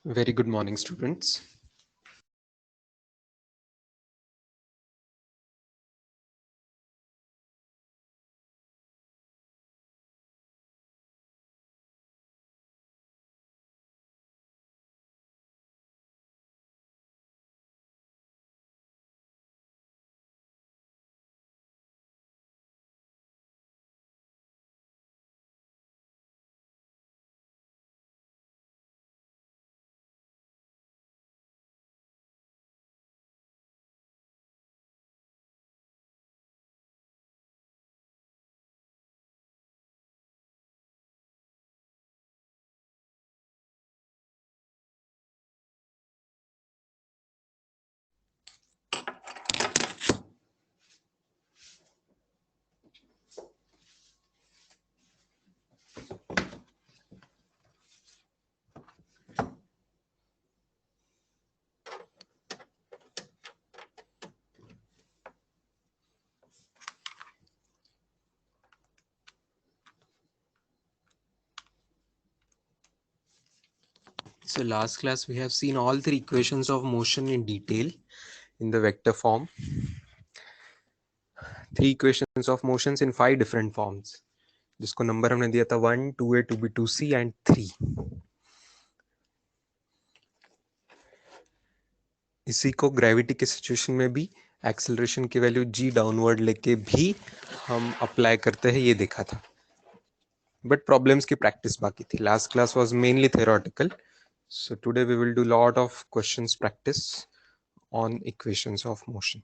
Very good morning, students. So last class we have seen all three equations of motion in detail in the vector form. Three equations of motions in 5 different forms. जिसको number हमने दिया था 1, 2a, 2b, 2c and 3. इसी को gravity के situation में भी acceleration की वैल्यू g डाउनवर्ड लेके भी हम अप्लाई करते हैं, ये देखा था. बट प्रॉब्लम्स की प्रैक्टिस बाकी थी. Last class was mainly theoretical. So today we will do lot of questions practice on equations of motion.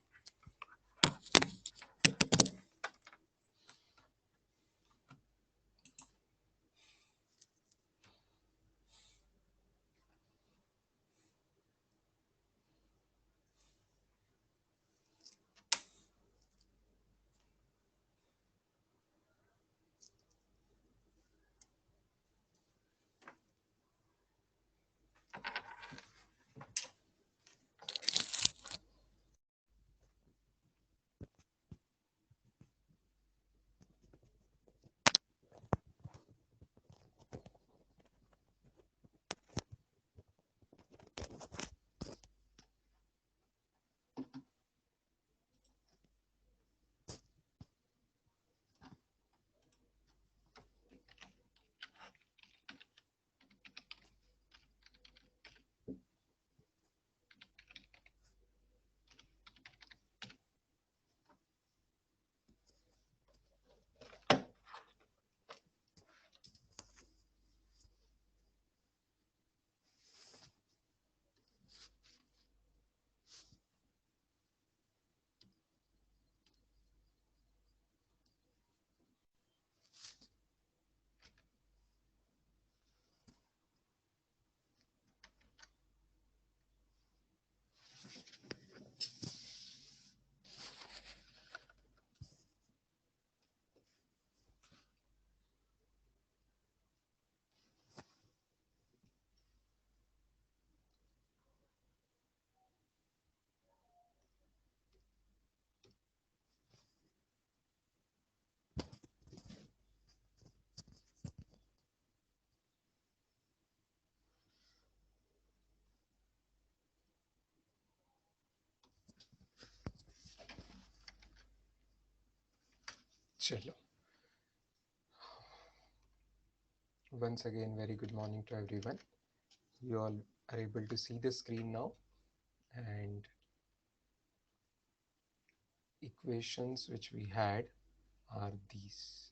Chalo. Once again, very good morning to everyone. You all are able to see the screen now, and equations which we had are these.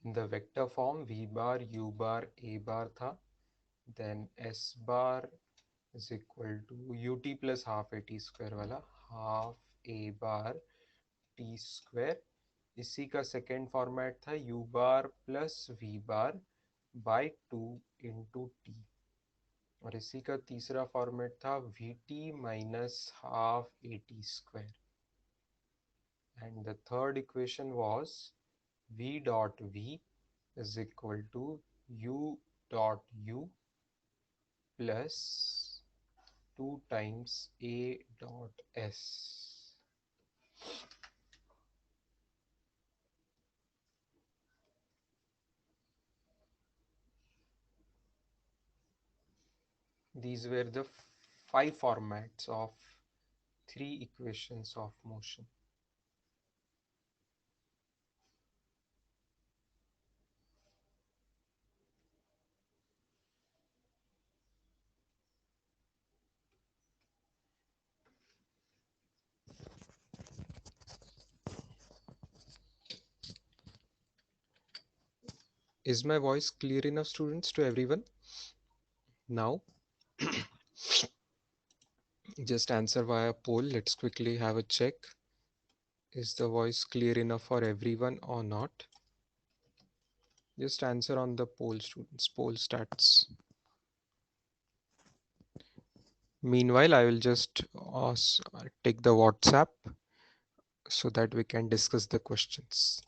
In the vector form, v bar, u bar, a bar tha, then s bar is equal to ut plus half a t square वाला, half a bar t square. इसी का second format था u bar plus v bar by 2 into t. और इसी का तीसरा format था Vt minus half At square. And the third equation was V dot V is equal to U dot U plus 2 times A dot S. These were the 5 formats of 3 equations of motion. Is my voice clear enough, students, to everyone? Now, just answer via poll. Let's quickly have a check. Is the voice clear enough for everyone or not? Just answer on the poll, students. Poll stats. Meanwhile, I will just take the WhatsApp so that we can discuss the questions.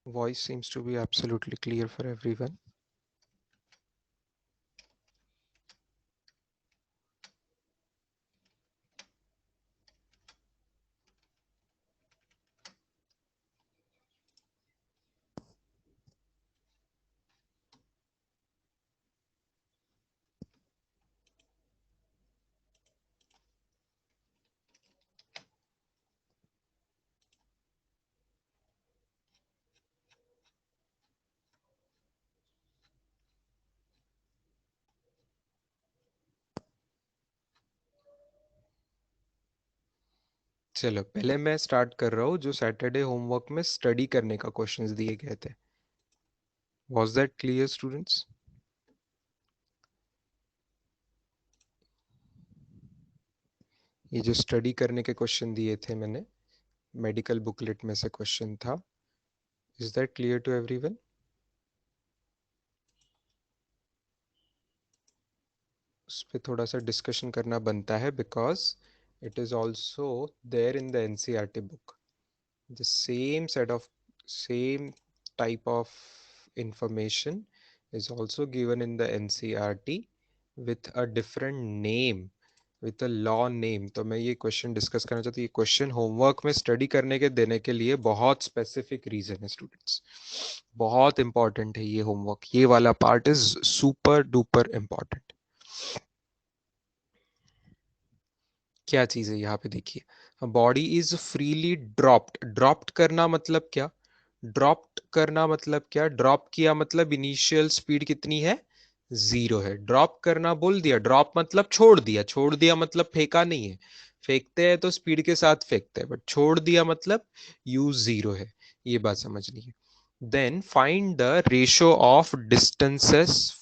Voice seems to be absolutely clear for everyone. चलो पहले मैं start कर रहा हूँ जो Saturday homework में study करने का क्वेश्चंस दिए गए थे. Was that clear, students? ये जो स्टडी करने के क्वेश्चन दिए थे मैंने मेडिकल बुकलेट में से क्वेश्चन था. Is that clear to everyone? उस पर थोड़ा सा डिस्कशन करना बनता है because it is also there in the NCERT book. The same type of information is also given in the NCERT with a different name, with a law name. तो मैं ये क्वेश्चन डिस्कस करना चाहता हूँ. ये क्वेश्चन होमवर्क में study करने के देने के लिए बहुत स्पेसिफिक रीजन है स्टूडेंट्स. बहुत इंपॉर्टेंट है ये होमवर्क. ये वाला part is super duper important. क्या चीज है यहाँ पे देखिए. Body is freely dropped. Dropped करना मतलब क्या? ड्रॉप्ड करना मतलब क्या? ड्रॉप किया मतलब इनिशियल स्पीड कितनी है? 0 है. ड्रॉप करना बोल दिया. ड्रॉप मतलब छोड़ दिया. छोड़ दिया मतलब फेंका नहीं है. फेंकते हैं तो स्पीड के साथ फेंकते हैं, बट छोड़ दिया मतलब यू 0 है. ये बात समझनी है. Then find the ratio of distances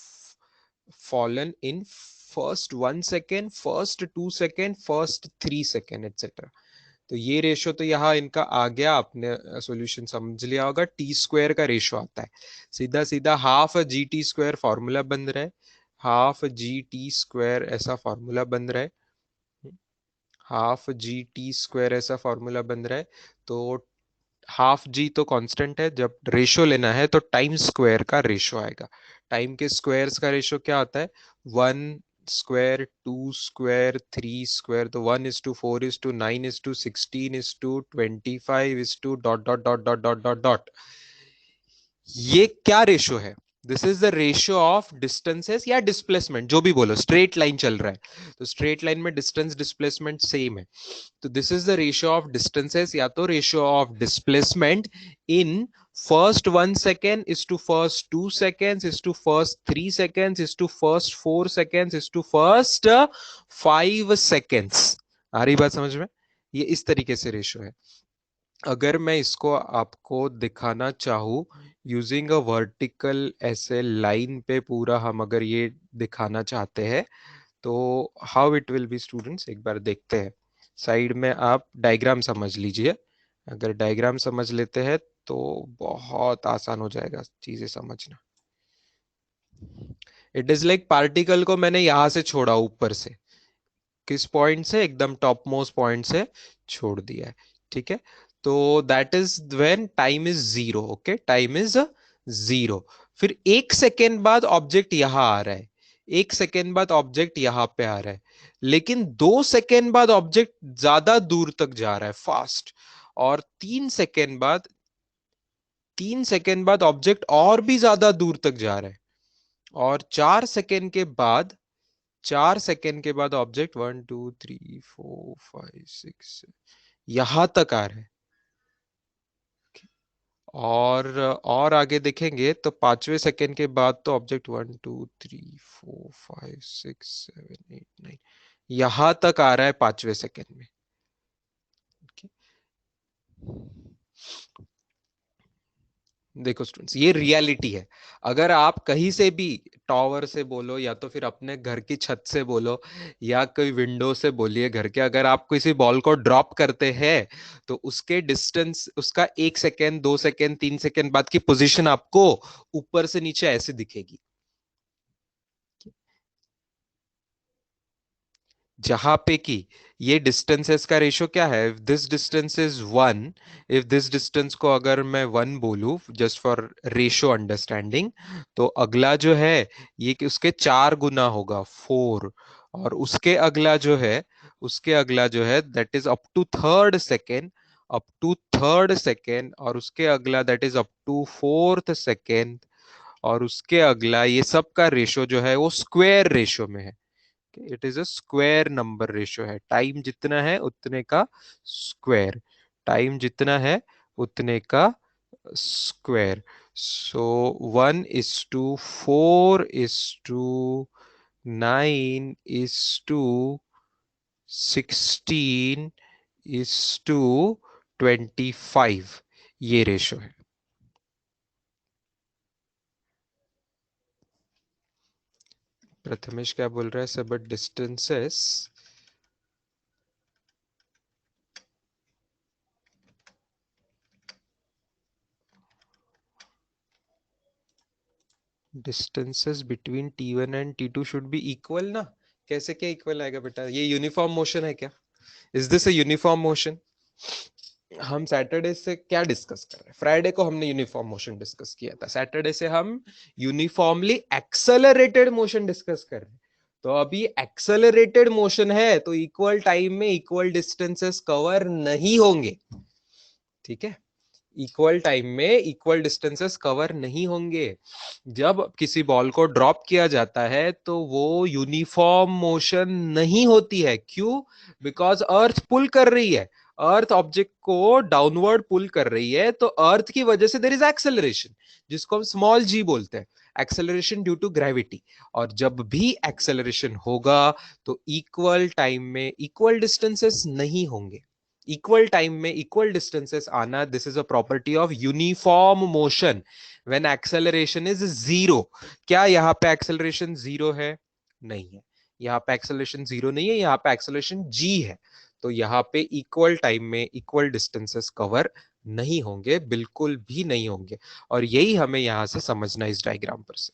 fallen in first 1 second, first 2 second, first 3 second, etc. तो ये रेशो तो यहाँ इनका आ गया. आपने सॉल्यूशन समझ लिया होगा. टी स्क्वायर का रेशो आता है. सीधा सीधा half G T square formula बन रहा है. हाफ जी टी स्क्वायर ऐसा फॉर्मूला बन रहा है. हाफ जी टी स्क्वायर ऐसा फॉर्मूला बन रहा है. तो हाफ जी तो कांस्टेंट है. जब रेशो लेना है तो टाइम स्क्वायर का रेशो आएगा. टाइम के स्क्वायर्स का रेशो क्या होता है? 1 स्क्वायर, 2 स्क्वायर, 3 स्क्वायर. तो 1:4:9:16:25:डॉट dot dot dot dot dot dot. ये क्या रेशो है? This is the ratio of distances या डिस्प्लेसमेंट, जो भी बोलो. स्ट्रेट लाइन चल रहा है तो स्ट्रेट लाइन में डिस्टेंस डिस्प्लेसमेंट सेम है. तो this is the ratio of distances या तो ratio of displacement in first 1 second is to first 2 seconds is to first 3 seconds is to first 4 seconds is to first 5 seconds. आ रही बात समझ में? ये इस तरीके से रेशियो है. अगर मैं इसको आपको दिखाना चाहूँ यूजिंग अ वर्टिकल ऐसे लाइन पे पूरा, हम अगर ये दिखाना चाहते हैं तो how it will be students, एक बार देखते हैं. साइड में आप डायग्राम समझ लीजिए. अगर डायग्राम समझ लेते हैं तो बहुत आसान हो जाएगा चीजें समझना। इट इज लाइक पार्टिकल को मैंने यहां से छोड़ा ऊपर से, किस पॉइंट से, एकदम टॉप मोस्ट पॉइंट से छोड़ दिया है। ठीक है, तो that is when time is zero. Okay, time is zero. फिर एक सेकेंड बाद ऑब्जेक्ट यहां आ रहा है, एक सेकेंड बाद ऑब्जेक्ट यहां पे आ रहा है, लेकिन 2 सेकेंड बाद ऑब्जेक्ट ज्यादा दूर तक जा रहा है, फास्ट। और 3 सेकेंड बाद ऑब्जेक्ट और भी ज्यादा दूर तक जा रहा है। और 4 सेकेंड के बाद ऑब्जेक्ट 1 2 3 4 5 6 यहां तक आ रहा है। और आगे देखेंगे तो 5वें सेकेंड के बाद तो ऑब्जेक्ट 1 2 3 4 5 6 7 8 9 यहां तक आ रहा है 5वें सेकेंड में। देखो स्टूडेंट्स, ये रियलिटी है। अगर आप कहीं से भी, टावर से बोलो या तो फिर अपने घर की छत से बोलो या कोई विंडो से बोलिए घर के, अगर आप किसी बॉल को ड्रॉप करते हैं तो उसके डिस्टेंस, उसका 1 सेकेंड, 2 सेकेंड, 3 सेकेंड बाद की पोजीशन आपको ऊपर से नीचे ऐसे दिखेगी। जहां पे कि ये डिस्टेंसेस का रेशो क्या है, this distance is 1, if this distance को अगर मैं 1 बोलूं जस्ट फॉर रेशो अंडरस्टैंडिंग, तो अगला जो है ये कि उसके 4 गुना होगा, 4। और उसके अगला जो है that is up to third second, और उसके अगला that is up to fourth second, और उसके अगला, ये सब का रेशो जो है वो स्क्वायर रेशो में है। It is a square number ratio है, टाइम जितना है उतने का स्क्वायर, टाइम जितना है उतने का स्क्वायर। सो 1:4:9:16:25 ये रेशो है। प्रथमेश क्या बोल रहा है sir, but distances distances between T1 and T2 should be equal ना। कैसे क्या इक्वल आएगा बेटा, ये यूनिफॉर्म मोशन है क्या? Is this a uniform motion? हम सैटरडे से क्या डिस्कस कर रहे हैं, फ्राइडे को हमने यूनिफॉर्म मोशन डिस्कस किया था, सैटरडे से हम यूनिफॉर्मली एक्सेलरेटेड मोशन डिस्कस कर रहे हैं। तो अभी एक्सेलरेटेड मोशन है तो इक्वल टाइम में इक्वल डिस्टेंसेस कवर नहीं होंगे। ठीक है, इक्वल टाइम में इक्वल डिस्टेंसेस कवर नहीं होंगे। जब किसी बॉल को ड्रॉप किया जाता है तो वो यूनिफॉर्म मोशन नहीं होती है। क्यों? बिकॉज अर्थ पुल कर रही है, अर्थ ऑब्जेक्ट को डाउनवर्ड पुल कर रही है, तो अर्थ की वजह से देयर इज एक्सेलरेशन, जिसको हम स्मॉल जी बोलते हैं, एक्सेलरेशन ड्यू टू ग्रेविटी। और जब भी एक्सेलरेशन होगा तो इक्वल टाइम में इक्वल डिस्टेंसेस नहीं होंगे। इक्वल टाइम में इक्वल डिस्टेंसेस आना, this is a property of uniform motion when acceleration is zero. क्या यहाँ पे एक्सेलरेशन जीरो है? नहीं है, यहाँ पे एक्सेलरेशन जीरो नहीं है, यहाँ पे एक्सेलरेशन जी है। तो यहाँ पे इक्वल टाइम में इक्वल डिस्टेंसेस कवर नहीं होंगे, बिल्कुल भी नहीं होंगे। और यही हमें यहां से समझना इस डायग्राम पर से।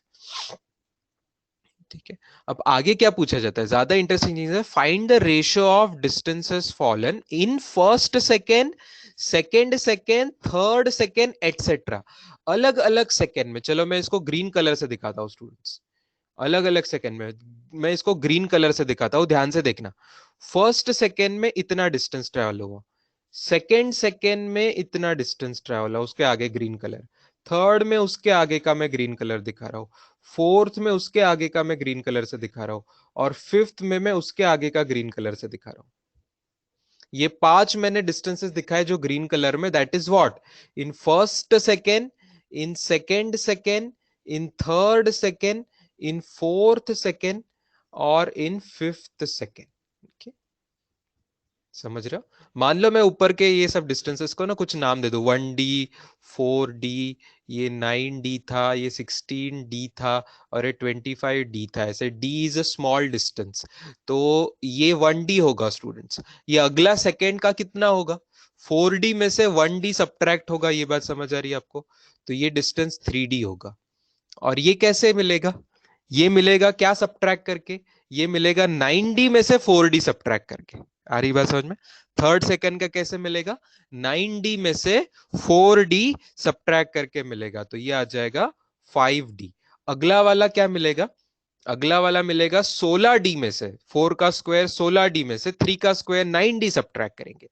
ठीक है, अब आगे क्या पूछा जाता है, ज्यादा इंटरेस्टिंग चीज है, find the ratio of distances fallen in first second, second second, third second etcetera. अलग अलग सेकेंड में, चलो मैं इसको ग्रीन कलर से दिखाता हूँ स्टूडेंट्स, अलग अलग सेकेंड में मैं इसको ग्रीन कलर से दिखाता हूं, ध्यान से देखना। फर्स्ट सेकेंड में इतना डिस्टेंस ट्रेवल हुआ, सेकेंड सेकेंड में इतना डिस्टेंस ट्रेवल हुआ, उसके आगे ग्रीन कलर, थर्ड में उसके आगे का मैं ग्रीन कलर दिखा रहा हूँ, फोर्थ में उसके आगे का मैं ग्रीन कलर से दिखा रहा हूँ, और फिफ्थ में मैं उसके आगे का ग्रीन कलर से दिखा रहा हूँ। ये 5 मैंने डिस्टेंसेस दिखाए जो ग्रीन कलर में, that is what, in first second, in second second, in third second, in fourth second, और इन फिफ्थ सेकेंड। समझ रहे हो? मान लो मैं ऊपर के ये सब डिस्टेंसेस को ना कुछ नाम दे दूं, 1D, 4D, ये 9D था, ये 16D था, और ये 25D था, ऐसे D is a small distance. तो ये 1D होगा स्टूडेंट्स। ये अगला सेकेंड का कितना होगा? 4D में से 1D सब्ट्रैक्ट होगा, ये बात समझ आ रही है आपको? तो ये डिस्टेंस 3D होगा। और ये कैसे मिलेगा? ये मिलेगा क्या सब्ट्रैक्ट करके? ये मिलेगा 9D में से 4D सब्ट्रैक्ट करके। आ रही बात समझ में? थर्ड सेकंड का कैसे मिलेगा? 9D में से 4D सब्ट्रैक्ट करके मिलेगा, तो ये आ जाएगा 5D। अगला वाला क्या मिलेगा? अगला वाला मिलेगा 16D में से, 4 का स्क्वायर 16D में से 3 का स्क्वायर 9D सब्ट्रैक्ट करेंगे,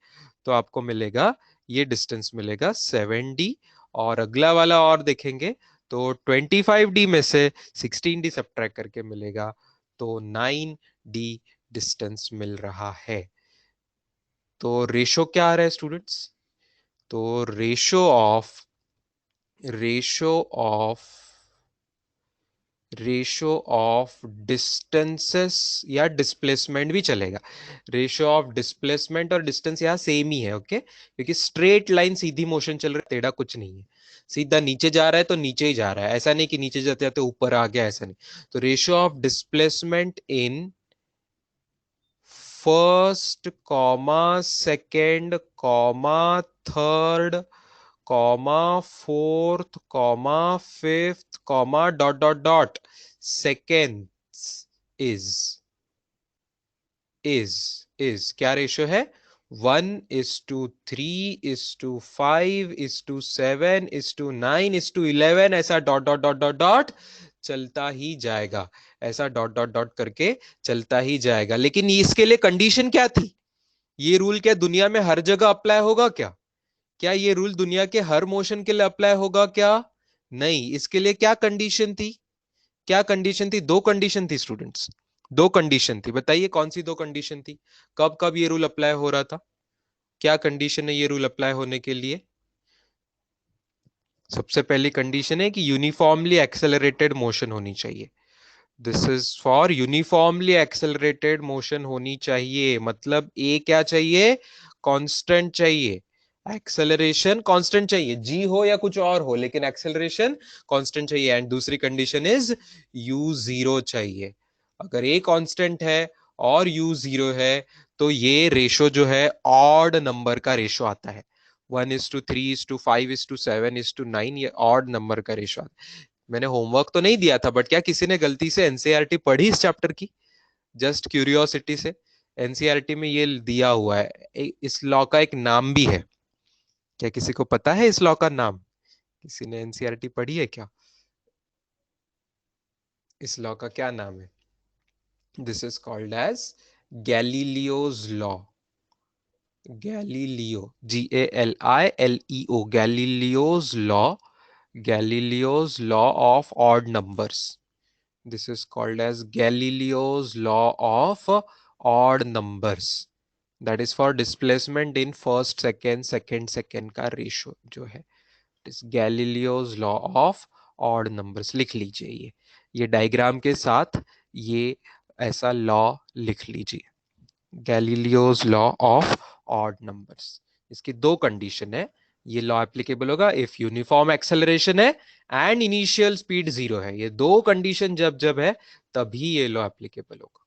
तो आपको मिलेगा, ये डिस्टेंस मिलेगा 7D। और अगला वाला और देखेंगे तो 25D में से 16D सब्ट्रैक्ट करके मिलेगा, तो 9D डिस्टेंस मिल रहा है। तो रेशो क्या आ रहा है स्टूडेंट्स? तो ratio of ratio of distances या डिस्प्लेसमेंट भी चलेगा। रेशो ऑफ डिस्प्लेसमेंट और डिस्टेंस यहाँ सेम ही है, ओके, क्योंकि स्ट्रेट लाइन सीधी मोशन चल रहा है, टेढ़ा कुछ नहीं है। सीधा नीचे जा रहा है तो नीचे ही जा रहा है, ऐसा नहीं कि नीचे जाते जाते ऊपर आ गया, ऐसा नहीं। तो ratio of displacement in first comma second comma third comma fourth comma fifth comma dot dot dot seconds is is क्या रेशियो है? 1:3:5:7:9:11, ऐसा dot dot dot dot dot चलता ही जाएगा। ऐसा डॉट डॉट डॉट करके चलता ही जाएगा। लेकिन इसके लिए कंडीशन क्या थी? ये रूल क्या दुनिया में हर जगह अप्लाई होगा क्या? क्या ये रूल दुनिया के हर मोशन के लिए अप्लाई होगा क्या? नहीं। इसके लिए क्या कंडीशन थी? क्या कंडीशन थी? दो कंडीशन थी स्टूडेंट्स, दो कंडीशन थी। बताइए कौन सी दो कंडीशन थी? कब कब ये रूल अप्लाई हो रहा था? क्या कंडीशन है ये रूल अप्लाई होने के लिए? सबसे पहली कंडीशन है कि यूनिफॉर्मली एक्सेलरेटेड मोशन होनी चाहिए। This is for uniformly accelerated motion होनी चाहिए। मतलब ए क्या चाहिए? कांस्टेंट चाहिए। एक्सेलरेशन कांस्टेंट चाहिए, जी हो या कुछ और हो, लेकिन एक्सेलरेशन कांस्टेंट चाहिए। एंड दूसरी कंडीशन इज यू जीरो चाहिए। अगर ए कांस्टेंट है और यू जीरो है, तो ये रेशो जो है ऑड नंबर का रेशो आता है। 1:3:5:7:9, ये ऑड नंबर का रेशो आता है। मैंने होमवर्क तो नहीं दिया था, बट क्या किसी ने गलती से एनसीईआरटी पढ़ी इस चैप्टर की? जस्ट क्यूरियोसिटी से, एनसीईआरटी में ये दिया हुआ है। इस लॉ का एक नाम भी है। क्या किसी को पता है इस लॉ का नाम? किसी ने एनसीईआरटी पढ़ी है क्या? इस लॉ का क्या नाम है? This is called as Galileo's law. Galileo, GALILEO, Galileo's law. Galileo's law of odd numbers. This is called as Galileo's law of odd numbers. That is for displacement in first second, second second का ratio जो है, इस Galileo's law of odd numbers लिख लीजिए। ये diagram के साथ ये ऐसा लॉ लिख लीजिए, Galileo's law of odd numbers. इसकी दो कंडीशन है। ये लॉ एप्लीकेबल होगा इफ यूनिफॉर्म एक्सेलरेशन है एंड इनिशियल स्पीड जीरो है। ये दो कंडीशन जब जब है, तभी ये लॉ एप्लीकेबल होगा।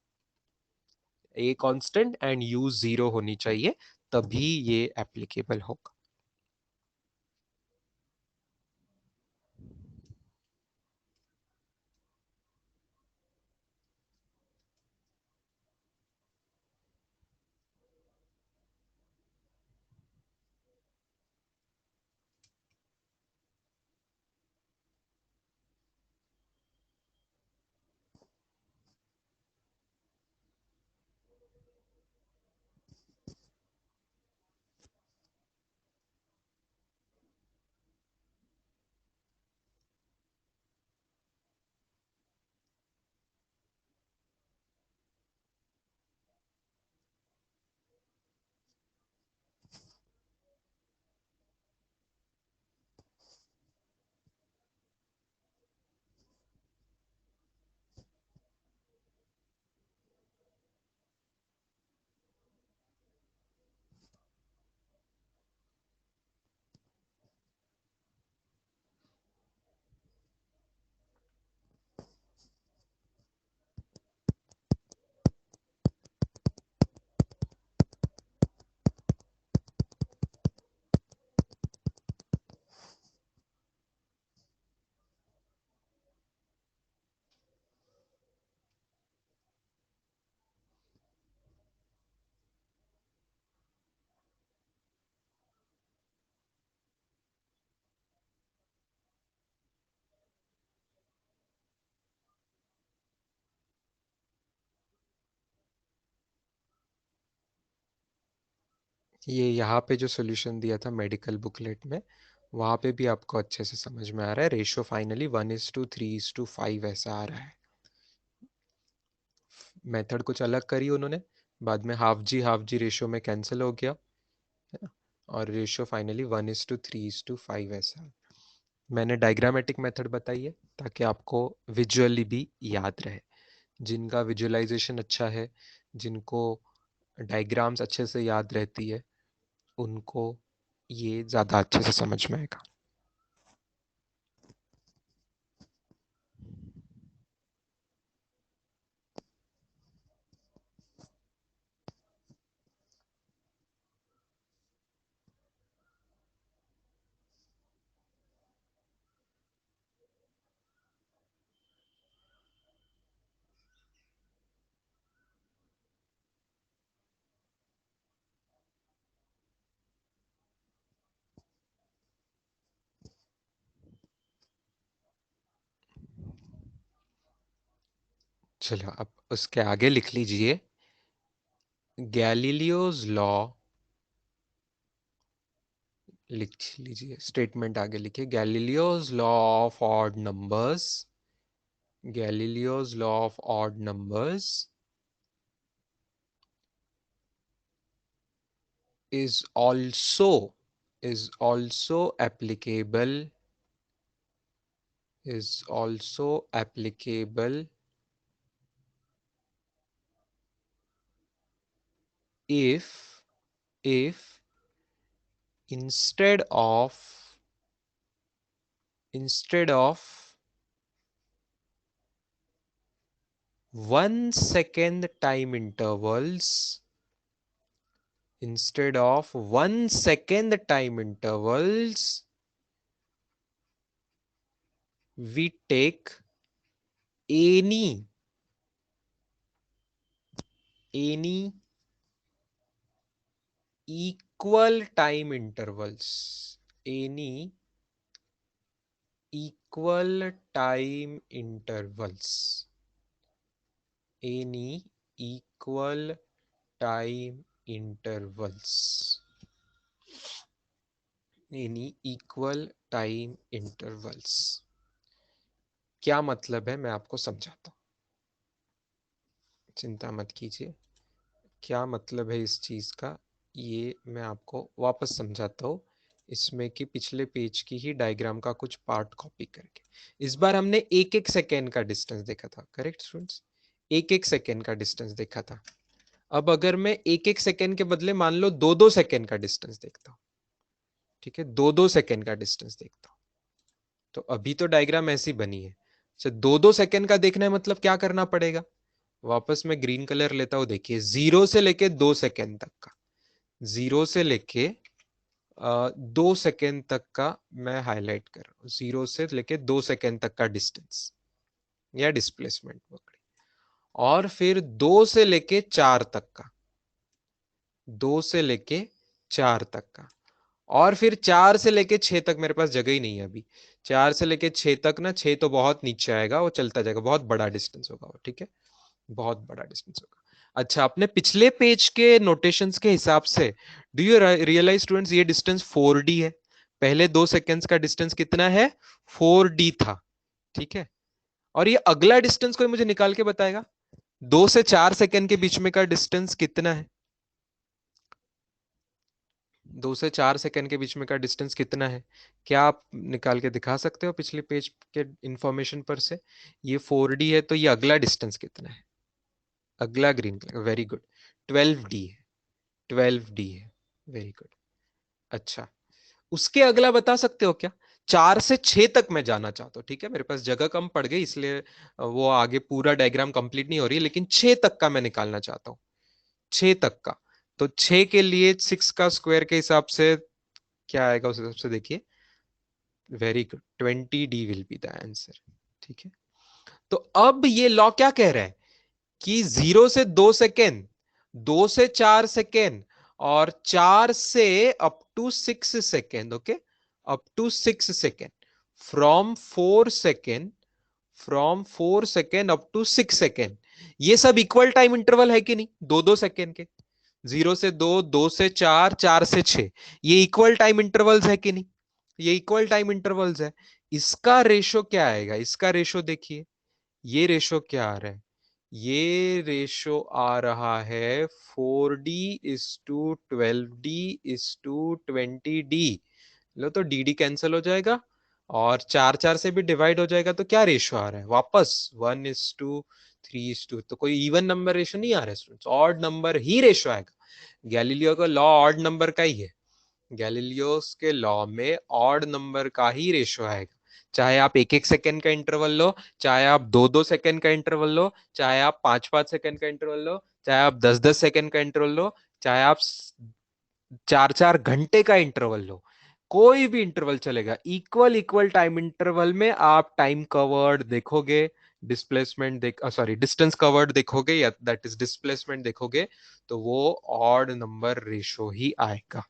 A constant and you zero होनी चाहिए, तभी ये एप्लीकेबल होगा। ये यहाँ पे जो सॉल्यूशन दिया था मेडिकल बुकलेट में, वहाँ पे भी आपको अच्छे से समझ में आ रहा है। रेशियो फाइनली 1:3:5 ऐसा आ रहा है। मेथड कुछ अलग करी उन्होंने, बाद में हाफ जी रेशियो में कैंसिल हो गया, है ना, और रेशियो फाइनली 1:3:5 ऐसा है। मैंने डायग्रामेटिक मेथड बताई है ताकि आपको विजुअली भी याद रहे। जिनका विजुअलाइजेशन अच्छा है, जिनको डायग्राम्स अच्छे से याद रहती है, उनको ये ज़्यादा अच्छे से समझ में आएगा। चलो अब उसके आगे लिख लीजिए, गैलीलियोज लॉ, लिख लीजिए, स्टेटमेंट आगे लिखिए, Galileo's law of odd numbers, Galileo's law of odd numbers is also applicable, is also applicable if instead of 1 second time intervals, instead of 1 second time intervals, we take any equal time intervals, any equal time intervals, any equal time intervals, any equal time intervals। क्या मतलब है मैं आपको समझाता हूँ, चिंता मत कीजिए। क्या मतलब है इस चीज का, ये मैं आपको वापस समझाता हूँ, इसमें कि पिछले पेज की ही डायग्राम का कुछ पार्ट कॉपी करके। इस बार हमने एक एक सेकेंड का डिस्टेंस देखा था, करेक्ट स्टूडेंट्स, एक एक सेकेंड का डिस्टेंस देखा था। अब अगर मैं एक एक सेकेंड के बदले मान लो दो दो सेकेंड का डिस्टेंस देखता हूँ, ठीक है, दो दो सेकेंड का डिस्टेंस देखता हूँ, तो अभी तो डायग्राम ऐसी बनी है। अच्छा, दो दो सेकेंड का देखना है मतलब क्या करना पड़ेगा, वापस मैं ग्रीन कलर लेता हूं, देखिए 0 से लेके 2 सेकेंड तक का, 0 से लेके 2 सेकेंड तक का मैं हाईलाइट कर रहा हूं, 0 से लेके 2 सेकेंड तक का डिस्टेंस या डिस्प्लेसमेंट पकड़े, और फिर 2 से लेके 4 तक का, 2 से लेके 4 तक का, और फिर 4 से लेके 6 तक मेरे पास जगह ही नहीं है अभी, 4 से लेके 6 तक ना, 6 तो बहुत नीचे आएगा, वो चलता जाएगा, बहुत बड़ा डिस्टेंस होगा वो, ठीक है, बहुत बड़ा डिस्टेंस होगा। अच्छा, अपने पिछले पेज के नोटेशंस के हिसाब से डू यू रियलाइज स्टूडेंट्स, ये डिस्टेंस 4D है, पहले 2 सेकेंड्स का डिस्टेंस कितना है, 4D था, ठीक है, और ये अगला डिस्टेंस कोई मुझे निकाल के बताएगा, 2 से 4 सेकेंड के बीच में का डिस्टेंस कितना है, 2 से 4 सेकेंड के बीच में का डिस्टेंस कितना है, क्या आप निकाल के दिखा सकते हो पिछले पेज के इंफॉर्मेशन पर से, ये 4D है, तो ये अगला डिस्टेंस कितना है, अगला green colour, very good, 12D है, 12D है, वेरी गुड। अच्छा, उसके अगला बता सकते हो क्या, 4 से 6 तक मैं जाना चाहता हूँ, ठीक है, मेरे पास जगह कम पड़ गई इसलिए वो आगे पूरा डायग्राम कंप्लीट नहीं हो रही है, लेकिन 6 तक का मैं निकालना चाहता हूँ, 6 तक का, तो 6 के लिए 6 का स्क्वायर के हिसाब से क्या आएगा उस हिसाब से देखिए, very good, 20D will be the answer, ठीक है। तो अब ये लॉ क्या कह रहा है कि 0 से 2 सेकेंड, 2 से 4 सेकेंड, और 4 से up to 6 second, okay, up to 6 second, from 4 second, from 4 second up to 6 second, ये सब इक्वल टाइम इंटरवल है कि नहीं, दो दो सेकेंड के, 0 से 2, 2 से 4, 4 से 6, ये इक्वल टाइम इंटरवल्स है कि नहीं? ये इक्वल टाइम इंटरवल्स है। इसका रेशो क्या आएगा? इसका रेशो देखिए, ये रेशो क्या आ रहा है? ये रेशो आ रहा है 4D/12D/20D। लो तो डी डी कैंसिल हो जाएगा और 4 4 से भी डिवाइड हो जाएगा, तो क्या रेशो आ रहा है वापस? 1:3:2। तो कोई इवन नंबर रेशो नहीं आ रहा है स्टूडेंट्स, ऑड नंबर ही रेशो आएगा। गैलीलियो का लॉ ऑड नंबर का ही है। गैलीलियोस के लॉ में ऑड नंबर का ही रेशो आएगा। चाहे आप 1 1 सेकंड का इंटरवल लो, चाहे आप 2 2 सेकंड का इंटरवल लो, चाहे आप 5 5 सेकंड का इंटरवल लो, चाहे आप 10 10 सेकंड का इंटरवल लो, चाहे आप 4 4 घंटे का इंटरवल लो, कोई भी इंटरवल चलेगा। इक्वल इक्वल टाइम इंटरवल में आप टाइम कवर्ड देखोगे, डिस्प्लेसमेंट सॉरी डिस्टेंस कवर्ड देखोगे, या दैट इज डिस्प्लेसमेंट देखोगे, तो वो ऑड नंबर रेशो ही आएगा।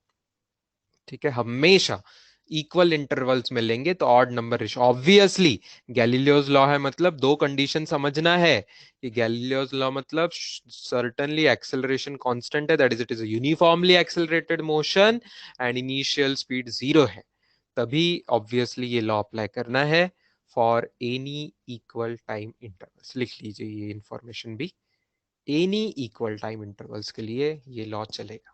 ठीक है, हमेशा इक्वल इंटरवल्स में लेंगे तो odd number ratio obviously. Galileo's law है मतलब दो कंडीशन समझना है कि गैलीलियोस लॉ मतलब सर्टेनली एक्सेलरेशन कांस्टेंट है, that is it is uniformly accelerated motion and initial speed 0 है, तभी ऑब्वियसली ये लॉ अप्लाई करना है for any equal time intervals. लिख लीजिए ये इंफॉर्मेशन भी, एनी इक्वल टाइम इंटरवल्स के लिए ये लॉ चलेगा।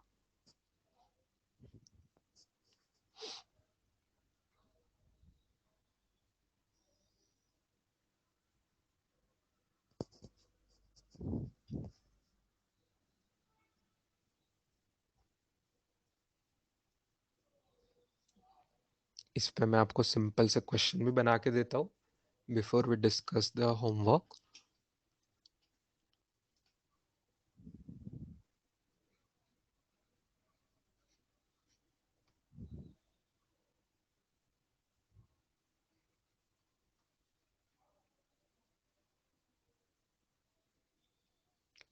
इस पे मैं आपको सिंपल से क्वेश्चन भी बना के देता हूँ before we discuss the homework.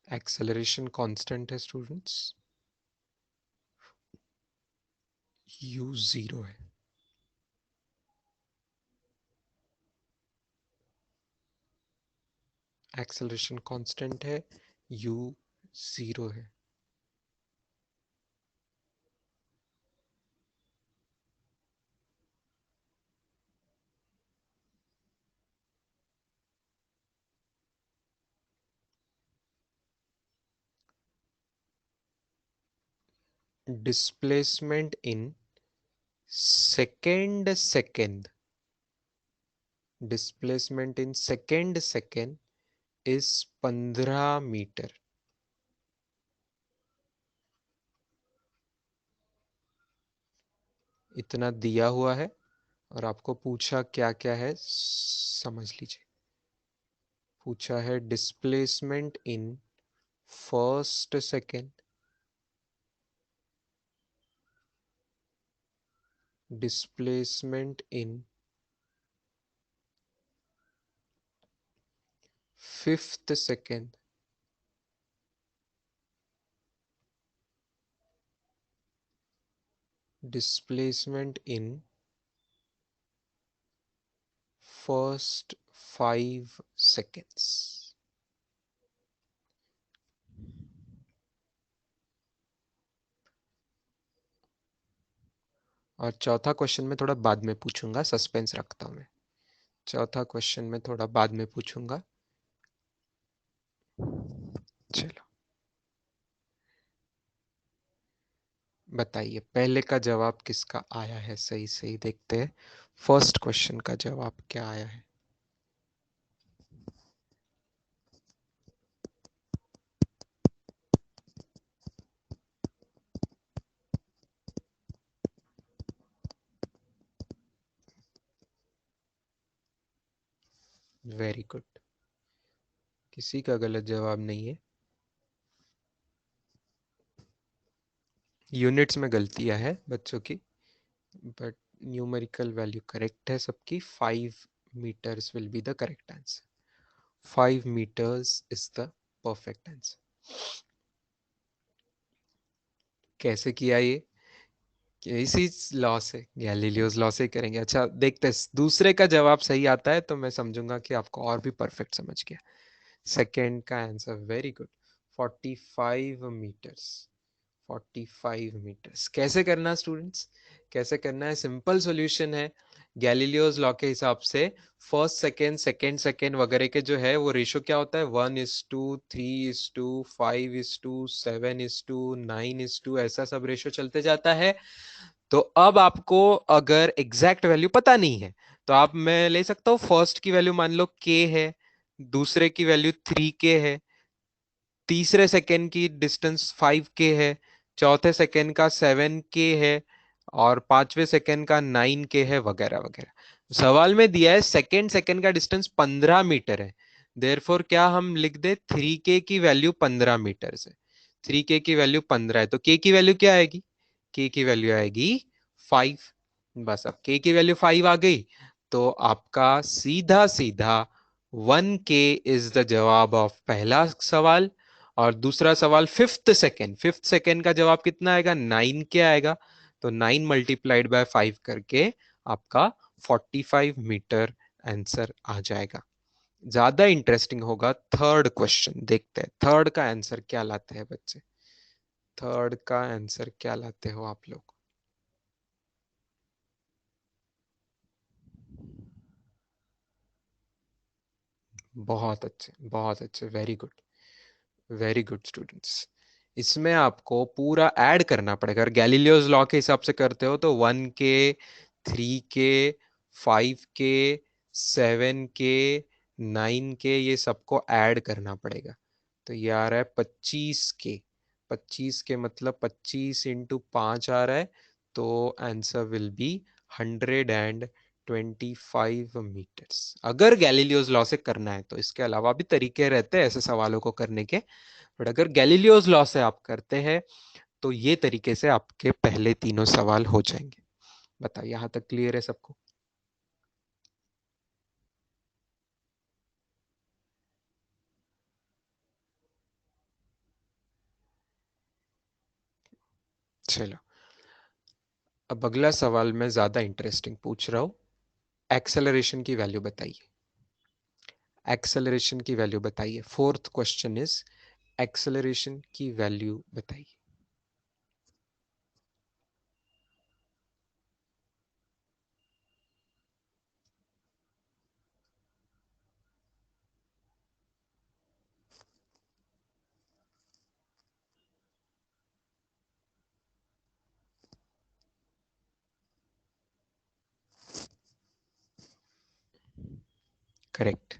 Acceleration constant है स्टूडेंट्स, u 0 है। एक्सेलरेशन कांस्टेंट है, u 0 है। Displacement in second, displacement in second is 15 metre. इतना दिया हुआ है और आपको पूछा क्या क्या है समझ लीजिए। पूछा है displacement in first second, displacement in fifth second, displacement in first 5 seconds. और चौथा क्वेश्चन में थोड़ा बाद में पूछूंगा, सस्पेंस रखता हूं मैं। चौथा क्वेश्चन में थोड़ा बाद में पूछूंगा। चलो बताइए पहले का जवाब किसका आया है? सही सही देखते हैं फर्स्ट क्वेश्चन का जवाब क्या आया है। वेरी गुड, किसी का गलत जवाब नहीं है। यूनिट्स में गलतियां है बच्चों की, बट न्यूमेरिकल वैल्यू करेक्ट है सबकी। 5 meters will be the correct answer. 5 meters is the perfect answer. कैसे किया ये? इसी लॉ से, गैलीलियोस लॉ से करेंगे। अच्छा देखते हैं, दूसरे का जवाब सही आता है तो मैं समझूंगा कि आपको और भी परफेक्ट समझ गया। सेकंड का answer very good, 45 meters। 45 metres. कैसे करना स्टूडेंट्स, कैसे करना है? सिंपल सॉल्यूशन है। गैलीलियोस लॉ के हिसाब से फर्स्ट सेकेंड सेकेंड सेकेंड वगैरह के जो है वो रेशो क्या होता है, 1:3:5:7:9 ऐसा सब रेशो चलते जाता है। तो अब आपको अगर एग्जैक्ट वैल्यू पता नहीं है तो आप, मैं ले सकता हूँ फर्स्ट की वैल्यू मान लो k है, दूसरे की वैल्यू 3k है, तीसरे सेकंड की डिस्टेंस 5k है, चौथे सेकंड का 7k है, और पांचवें सेकंड का 9k है, वगैरह वगैरह। सवाल में दिया है सेकंड सेकंड का डिस्टेंस 15 मीटर है, देयरफॉर क्या हम लिख दे 3k की वैल्यू 15 मीटर से। 3k की वैल्यू 15 है तो k की वैल्यू क्या आएगी, k की वैल्यू आएगी 5। बस अब k की वैल्यू 5 आ गई तो आपका सीधा सीधा 1k इज द जवाब ऑफ पहला सवाल। और दूसरा सवाल फिफ्थ सेकेंड का जवाब कितना आएगा, 9k आएगा। तो 9 मल्टीप्लाइड बाय 5 करके आपका 45 मीटर आंसर आ जाएगा। ज्यादा इंटरेस्टिंग होगा थर्ड क्वेश्चन, देखते हैं थर्ड का आंसर क्या लाते हैं बच्चे। थर्ड का आंसर क्या लाते हो आप लोग? बहुत अच्छे, very good, very good students. इसमें आपको पूरा ऐड करना पड़ेगा। अगर गैलीलियोस लॉ के हिसाब से करते हो तो 1k, 3k, 5k, 7k, 9k ये सबको ऐड करना पड़ेगा। तो ये आ रहा है 25k। 25k मतलब 25 × 5 आ रहा है। तो आंसर विल बी 125 मीटर्स, अगर गैलीलियोस लॉ से करना है तो। इसके अलावा भी तरीके रहते हैं ऐसे सवालों को करने के, बट अगर गैलीलियोस लॉ से आप करते हैं तो ये तरीके से आपके पहले तीनों सवाल हो जाएंगे। बताइए यहां तक क्लियर है सबको? चलो, अब अगला सवाल मैं ज्यादा इंटरेस्टिंग पूछ रहा हूं। एक्सेलरेशन की वैल्यू बताइए। एक्सेलरेशन की वैल्यू बताइए। फोर्थ क्वेश्चन इज एक्सेलरेशन की वैल्यू बताइए। Correct.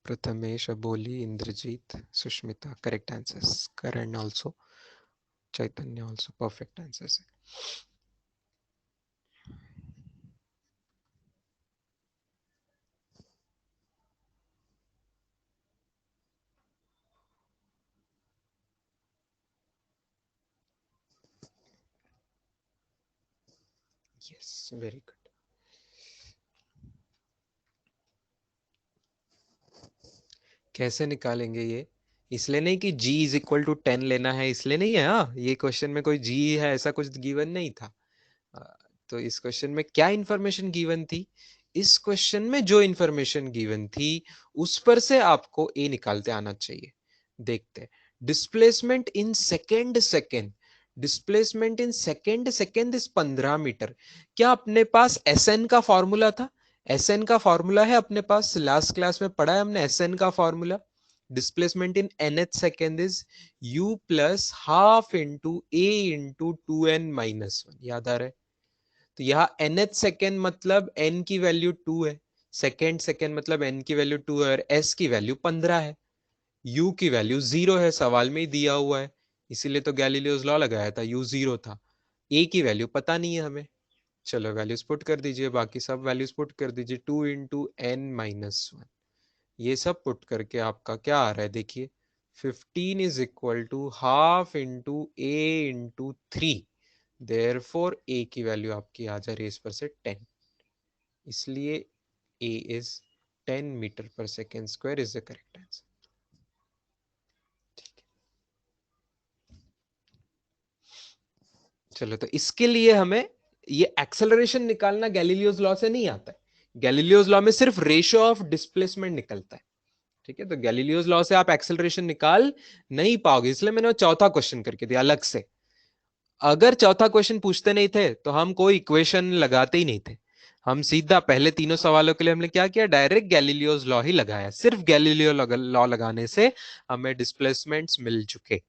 Prathamesh, Aboli, Indrajit, Sushmita, correct answers. Karan also, Chaitanya also, perfect answers. Yes, very good. कैसे निकालेंगे ये? इसलिए नहीं कि g इज इक्वल टू 10 लेना है, इसलिए नहीं है। हाँ, ये क्वेश्चन में कोई g है ऐसा कुछ गिवन नहीं था। अ, तो इस क्वेश्चन में क्या इंफॉर्मेशन गिवन थी? इस क्वेश्चन में जो इंफॉर्मेशन गिवन थी उस पर से आपको a निकालते आना चाहिए। देखते हैं। Displacement in second second, displacement in second second is 15 metre. क्या अपने पास SN का फॉर्मूला था? SN का फॉर्मूला है अपने पास, लास्ट क्लास में पढ़ा है हमने SN का formula. Displacement in nth second is u plus half into a into 2n-1, याद आ रहा है? तो यहाँ nth सेकेंड मतलब n की वैल्यू 2 है, सेकेंड सेकेंड मतलब n की वैल्यू 2 है, और s की वैल्यू 15 है, u की वैल्यू 0 है, सवाल में ही दिया हुआ है। इसीलिए तो गैलीलियोस लॉ लगाया था, u 0 था। a की वैल्यू पता नहीं है हमें। चलो वैल्यूज पुट कर दीजिए, बाकी सब वैल्यूज पुट कर दीजिए। 2 × n-1, ये सब पुट करके आपका क्या आ रहा है देखिए। 15 is equal to half into a into 3। Therefore a की वैल्यू आपकी आ जा रही है इस पर से 10, इसलिए a is 10 metre per second square is the correct answer. चलो, तो इसके लिए हमें ये एक्सेलरेशन निकालना गैलीलियोस लॉ से नहीं आता है। गैलीलियोस लॉ में सिर्फ रेशियो ऑफ डिस्प्लेसमेंट निकलता है। ठीक है, तो गैलीलियोस लॉ से आप एक्सेलरेशन निकाल नहीं पाओगे, इसलिए मैंने वो चौथा क्वेश्चन करके दिया अलग से। अगर चौथा क्वेश्चन पूछते नहीं थे तो हम कोई इक्वेशन लगाते ही नहीं थे। हम सीधा पहले तीनों सवालों के लिए हमने क्या किया, डायरेक्ट गैलीलियोस लॉ ही लगाया। सिर्फ गैलीलियो लॉ लगाने से हमें डिस्प्लेसमेंट्स मिल चुके।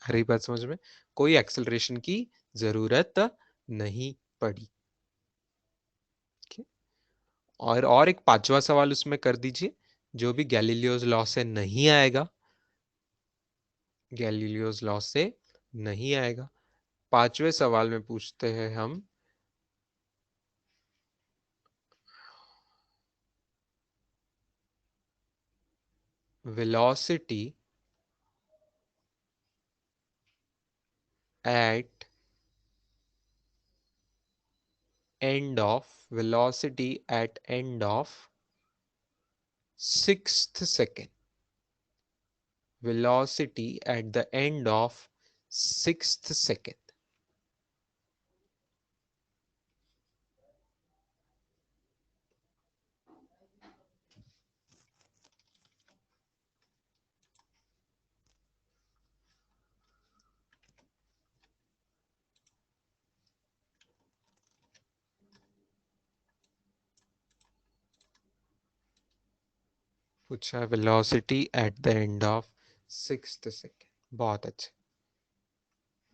हरी बात समझ में? कोई एक्सेलरेशन की जरूरत नहीं पड़ी। और एक पांचवा सवाल उसमें कर दीजिए, जो भी गैलीलियोस लॉ से नहीं आएगा, गैलीलियोस लॉ से नहीं आएगा। पांचवें सवाल में पूछते हैं हम, velocity at end of sixth second, velocity at the end of sixth second। पूछा है velocity at the end of sixth second। बहुत अच्छा,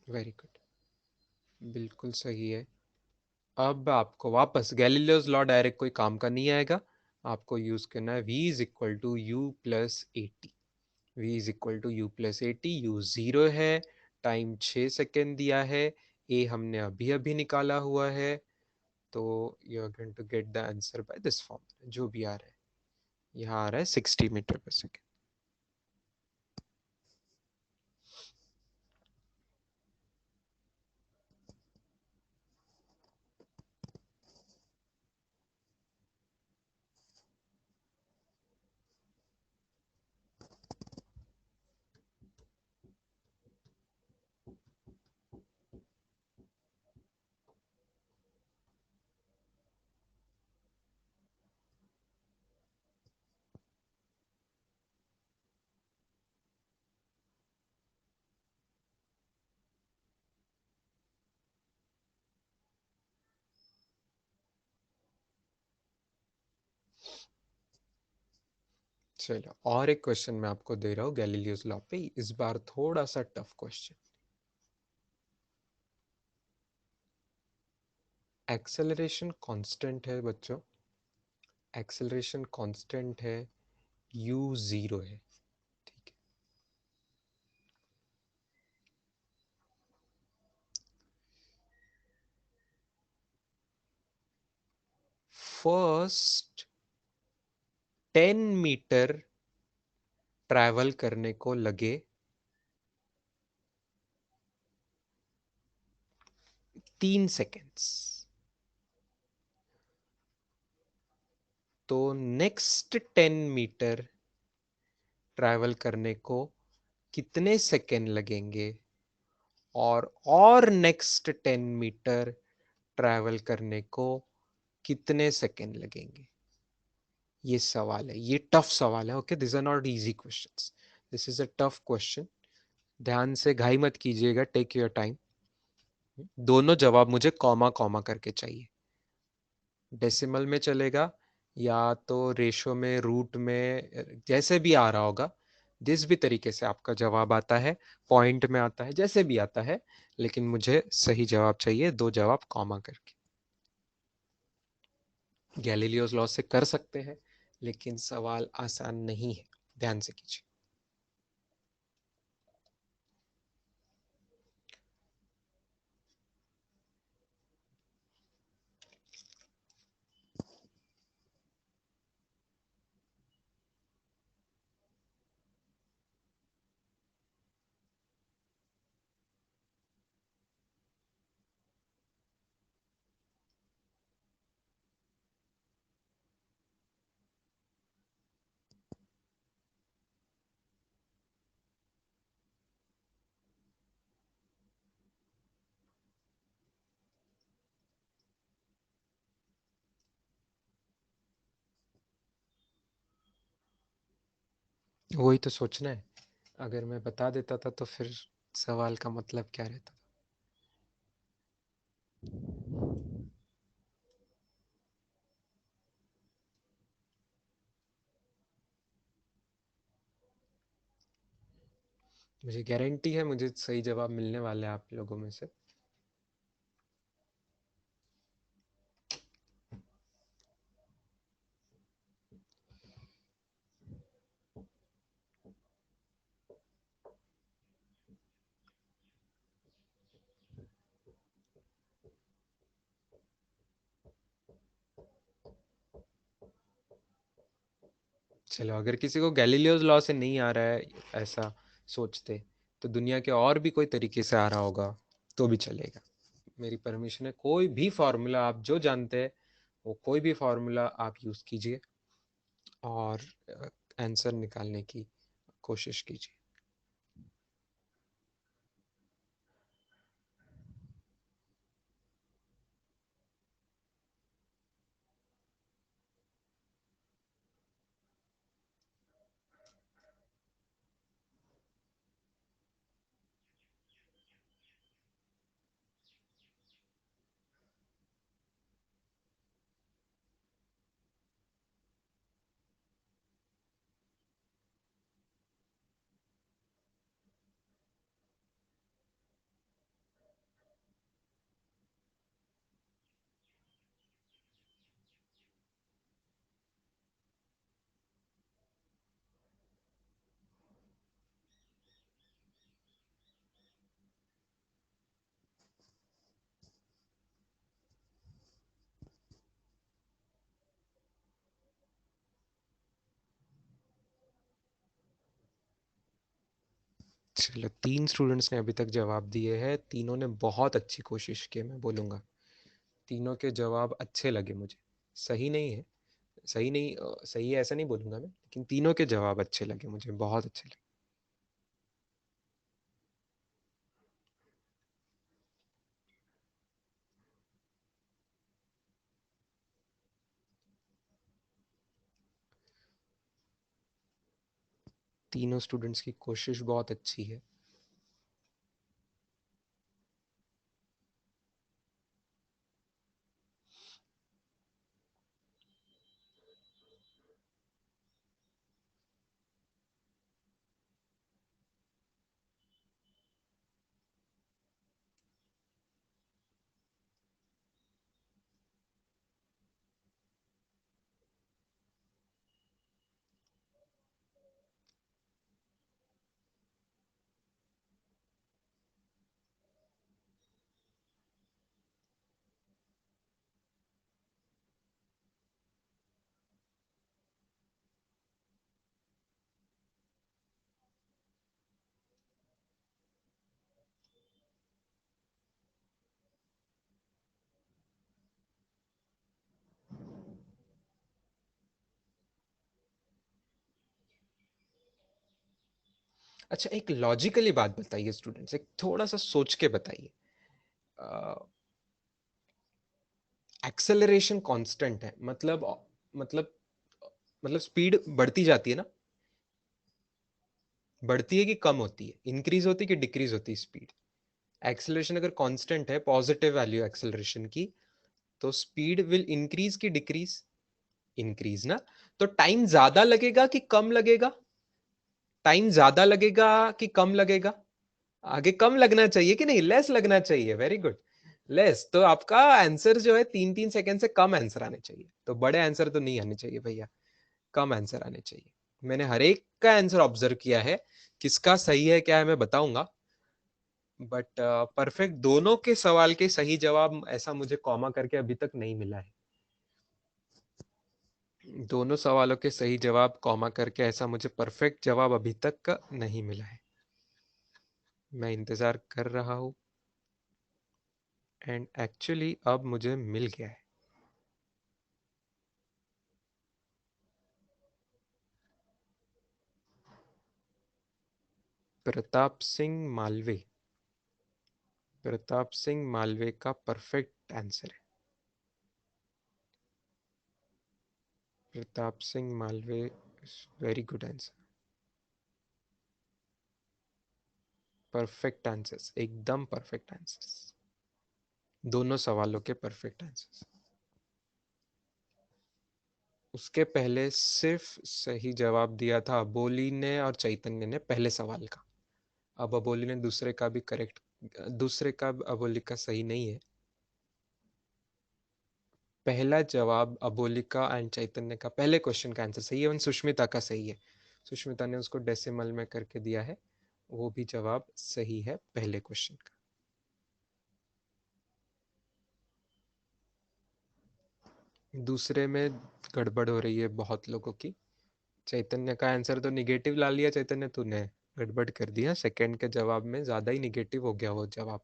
वेरी गुड, बिल्कुल सही है। अब आपको वापस गैलीलियोस लॉ डायरेक्ट कोई काम का नहीं आएगा, आपको यूज करना है v is equal to u plus a t. v is equal to u plus a t. U 0 है, टाइम 6 सेकेंड दिया है, ए हमने अभी अभी निकाला हुआ है, तो you are going to get the answer by this form. जो भी आ रहा है, यहाँ आ रहा है 60 मीटर पर सेकेंड। चलो और एक क्वेश्चन मैं आपको दे रहा हूँ गैलीलियोस लॉ पे, इस बार थोड़ा सा टफ क्वेश्चन। एक्सेलरेशन कांस्टेंट है बच्चों, एक्सेलरेशन कांस्टेंट है, u 0 है, ठीक है। फर्स्ट 10 मीटर ट्रैवल करने को लगे 3 सेकेंड्स, तो नेक्स्ट 10 मीटर ट्रैवल करने को कितने सेकेंड लगेंगे, और नेक्स्ट 10 मीटर ट्रैवल करने को कितने सेकेंड लगेंगे? ये सवाल है, ये टफ सवाल है। Okay, this are not easy questions, this is a tough question. ध्यान से, घाई मत कीजिएगा, टेक योर टाइम। दोनों जवाब मुझे कॉमा कॉमा करके चाहिए। डेसिमल में चलेगा, या तो रेशो में, रूट में, जैसे भी आ रहा होगा, जिस भी तरीके से आपका जवाब आता है, पॉइंट में आता है, जैसे भी आता है, लेकिन मुझे सही जवाब चाहिए, दो जवाब कॉमा करके। गैलीलियोस लॉ से कर सकते हैं, लेकिन सवाल आसान नहीं है, ध्यान से कीजिए। वही तो सोचना है, अगर मैं बता देता था तो फिर सवाल का मतलब क्या रहता था? मुझे गारंटी है मुझे सही जवाब मिलने वाले हैं आप लोगों में से। चलो, अगर किसी को गैलीलियोस लॉ से नहीं आ रहा है ऐसा सोचते, तो दुनिया के और भी कोई तरीके से आ रहा होगा तो भी चलेगा। मेरी परमिशन है, कोई भी फार्मूला आप जो जानते हैं वो कोई भी फार्मूला आप यूज कीजिए और आंसर निकालने की कोशिश कीजिए। चलो, 3 स्टूडेंट्स ने अभी तक जवाब दिए हैं, तीनों ने बहुत अच्छी कोशिश की, मैं बोलूँगा। तीनों के जवाब अच्छे लगे मुझे। सही नहीं है, सही नहीं, सही है ऐसा नहीं बोलूँगा मैं, लेकिन तीनों के जवाब अच्छे लगे मुझे, बहुत अच्छे लगे। तीनों स्टूडेंट्स की कोशिश बहुत अच्छी है। अच्छा, एक लॉजिकली बात बताइए स्टूडेंट्स, एक थोड़ा सा सोच के बताइए। एक्सेलरेशन कांस्टेंट है, मतलब मतलब स्पीड बढ़ती जाती है ना? बढ़ती है कि कम होती है, इंक्रीज होती है कि डिक्रीज होती है स्पीड? एक्सेलरेशन अगर कांस्टेंट है, पॉजिटिव वैल्यू एक्सेलरेशन की, तो स्पीड विल इंक्रीज की डिक्रीज? इंक्रीज ना। तो टाइम ज्यादा लगेगा कि कम लगेगा? टाइम ज्यादा लगेगा कि कम लगेगा? आगे कम लगना चाहिए कि नहीं, लेस लगना चाहिए। Very good, less. तो आपका आंसर जो है 3-3 सेकंड से कम आंसर आने चाहिए, तो बड़े आंसर तो नहीं आने चाहिए भैया, कम आंसर आने चाहिए। मैंने हर एक का आंसर ऑब्जर्व किया है, किसका सही है क्या है मैं बताऊंगा, बट परफेक्ट दोनों के सवाल के सही जवाब ऐसा मुझे कॉमा करके अभी तक नहीं मिला है। दोनों सवालों के सही जवाब कॉमा करके ऐसा मुझे परफेक्ट जवाब अभी तक का नहीं मिला है। मैं इंतजार कर रहा हूँ, एंड एक्चुअली अब मुझे मिल गया है। प्रताप सिंह मालवे। प्रताप सिंह मालवे का परफेक्ट आंसर है। Pratap Singh Malve, very good answer. Perfect answers, एकदम परफेक्ट आंसर्स, दोनों सवालों के परफेक्ट आंसर्स। उसके पहले सिर्फ सही जवाब दिया था अबोली ने और चैतन्य ने पहले सवाल का। अब अबोली ने दूसरे का भी करेक्ट, दूसरे का अबोली का सही नहीं है। पहला जवाब अबोलिका एंड चैतन्य का पहले क्वेश्चन का आंसर सही है, और सुष्मिता का सही है। सुष्मिता ने उसको डेसिमल में करके दिया है, वो भी जवाब सही है पहले क्वेश्चन का। दूसरे में गड़बड़ हो रही है बहुत लोगों की। चैतन्य का आंसर तो निगेटिव ला लिया चैतन्य, तूने गड़बड़ कर दिया। सेकंड के जवाब में ज्यादा ही निगेटिव हो गया वो जवाब।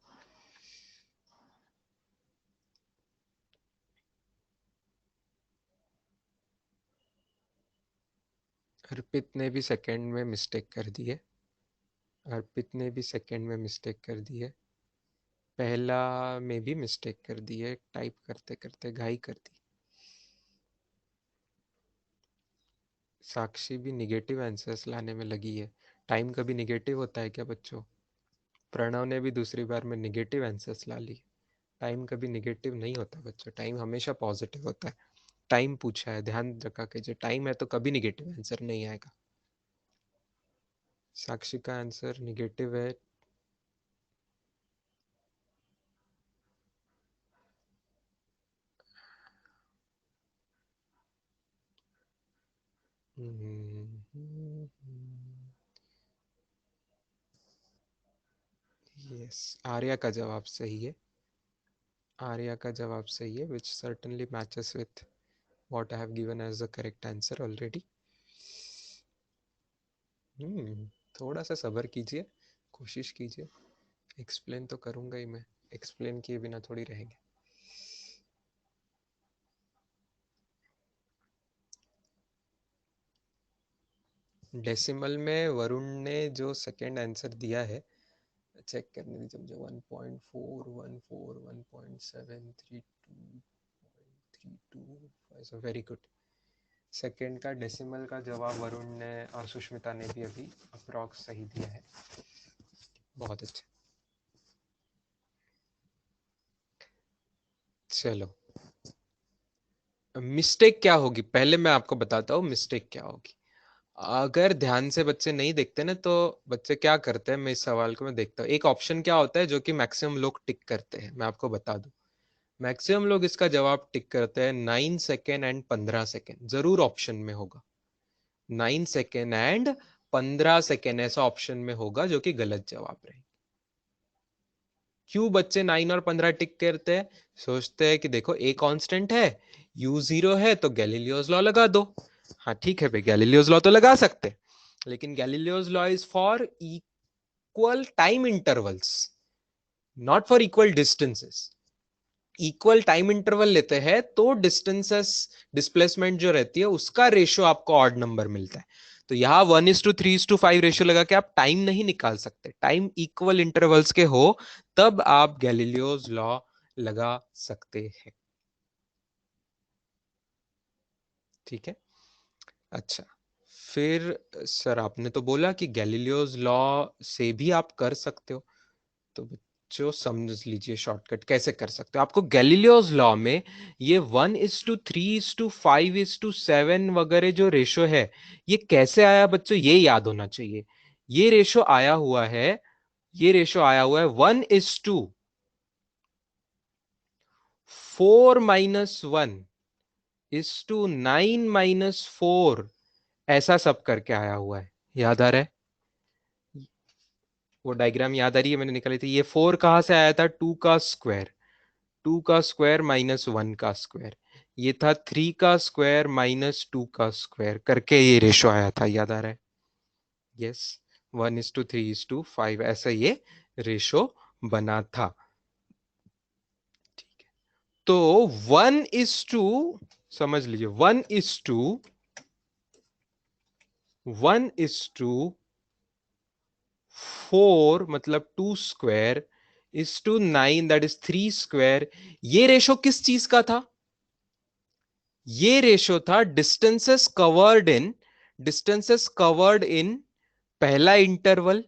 अर्पित ने भी सेकंड में मिस्टेक कर दी है, अर्पित ने भी सेकंड में मिस्टेक कर दी है, पहला में भी मिस्टेक कर दी है, टाइप करते करते घाई कर दी। साक्षी भी निगेटिव आंसर्स लाने में लगी है। टाइम कभी निगेटिव होता है क्या बच्चों? प्रणव ने भी दूसरी बार में निगेटिव आंसर्स ला ली। टाइम कभी निगेटिव नहीं होता बच्चों, टाइम हमेशा पॉजिटिव होता है। टाइम पूछा है, ध्यान रखा कि जो टाइम है तो कभी निगेटिव आंसर नहीं आएगा। साक्षी का आंसर निगेटिव है। यस, आर्या का जवाब सही है। आर्या का जवाब सही है, which certainly matches with what I have given as the correct answer already. थोड़ा सा सब्र कीजिए, कोशिश कीजिए। एक्सप्लेन तो करूंगा ही मैं, एक्सप्लेन किए बिना थोड़ी रहेंगे। डेसिमल में वरुण ने जो सेकंड आंसर दिया है, चेक करने दीजिए मुझे। 1.414 1.732.32, वेरी गुड। सेकंड का डेसिमल का जवाब वरुण ने और सुष्मिता ने भी अभी अप्रॉक्स सही दिया है, बहुत अच्छा। चलो, मिस्टेक क्या होगी पहले मैं आपको बताता हूँ। मिस्टेक क्या होगी, अगर ध्यान से बच्चे नहीं देखते ना तो बच्चे क्या करते हैं, मैं इस सवाल को मैं देखता हूँ। एक ऑप्शन क्या होता है जो कि मैक्सिमम लोग टिक करते हैं, मैं आपको बता दूं। मैक्सिमम लोग इसका जवाब टिक करते हैं 9 सेकेंड एंड 15 सेकेंड, जरूर ऑप्शन में होगा 9 सेकेंड एंड 15 सेकेंड, ऐसा ऑप्शन में होगा जो कि गलत जवाब रहे। क्यों बच्चे 9 और 15 टिक करते हैं? सोचते हैं कि देखो ए कांस्टेंट है, यू 0 है, तो गैलीलियोस लॉ लगा दो। हाँ ठीक है भाई, गैलीलियोस लॉ तो लगा सकते हैं, लेकिन Galileo's law is for equal time intervals, not for equal distances. Equal time interval लेते हैं तो डिस्टेंसेस, डिस्प्लेसमेंट जो रहती है उसका रेशियो आपको ऑड नंबर मिलता है। तो यहाँ 1:3:5 रेशियो लगा के आप टाइम नहीं निकाल सकते। टाइम इक्वल इंटरवल्स के हो तब आप गैलीलियोस लॉ लगा सकते हैं। ठीक है, अच्छा। फिर सर आपने तो बोला कि गैलीलियोस लॉ से भी आप कर सकते हो, तो बच्चों समझ लीजिए शॉर्टकट कैसे कर सकते हो। आपको गैलीलियोस लॉ में ये 1:3:5:7 वगैरह जो रेशो है, ये कैसे आया बच्चों, ये याद होना चाहिए। ये रेशो आया हुआ है, ये रेशो आया हुआ है 1:4-1:9-4, ऐसा सब करके आया हुआ है। याद आ रहा है? वो डायग्राम याद आ रही है, मैंने निकाली थी। ये 4 कहां से आया था? 2 का स्क्वायर, 2 का स्क्वायर माइनस 1 का स्क्वायर। ये था 3 का स्क्वायर माइनस 2 का स्क्वायर करके ये रेशो आया था। याद आ रहा है? यस, 1:3:5 ऐसा ये रेशो बना था। ठीक है, तो 1:, समझ लीजिए 1:4 मतलब 2 square is to 9 that is 3 square. ये रेशो किस चीज का था? ये रेशो था डिस्टेंसेस कवर्ड इन पहला इंटरवल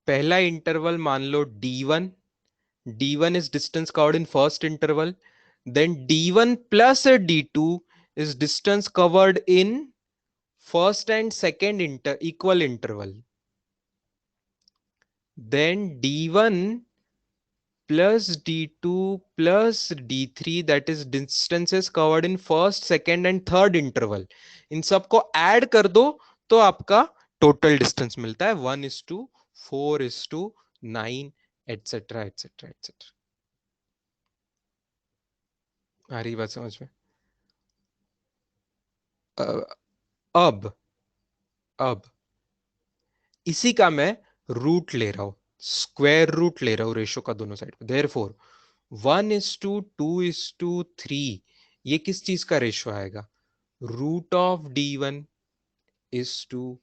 पहला इंटरवल मान लो D1. D1 is distance covered in first interval. Then D1 plus D2 is distance covered in first and second equal interval. Then D1 plus D2 plus D3, that is distances covered in first, second and third interval. इन सबको add कर दो तो आपका total distance मिलता है 1:4:9 etcetera etcetera etcetera. आ रही बात समझ में? अब अब इसी का मैं रूट ले रहा हूं, स्क्वायर रूट ले रहा हूं रेशो का दोनों साइड पे. देयरफॉर 1:2:3 ये किस चीज का रेशो आएगा? Root of D1 is to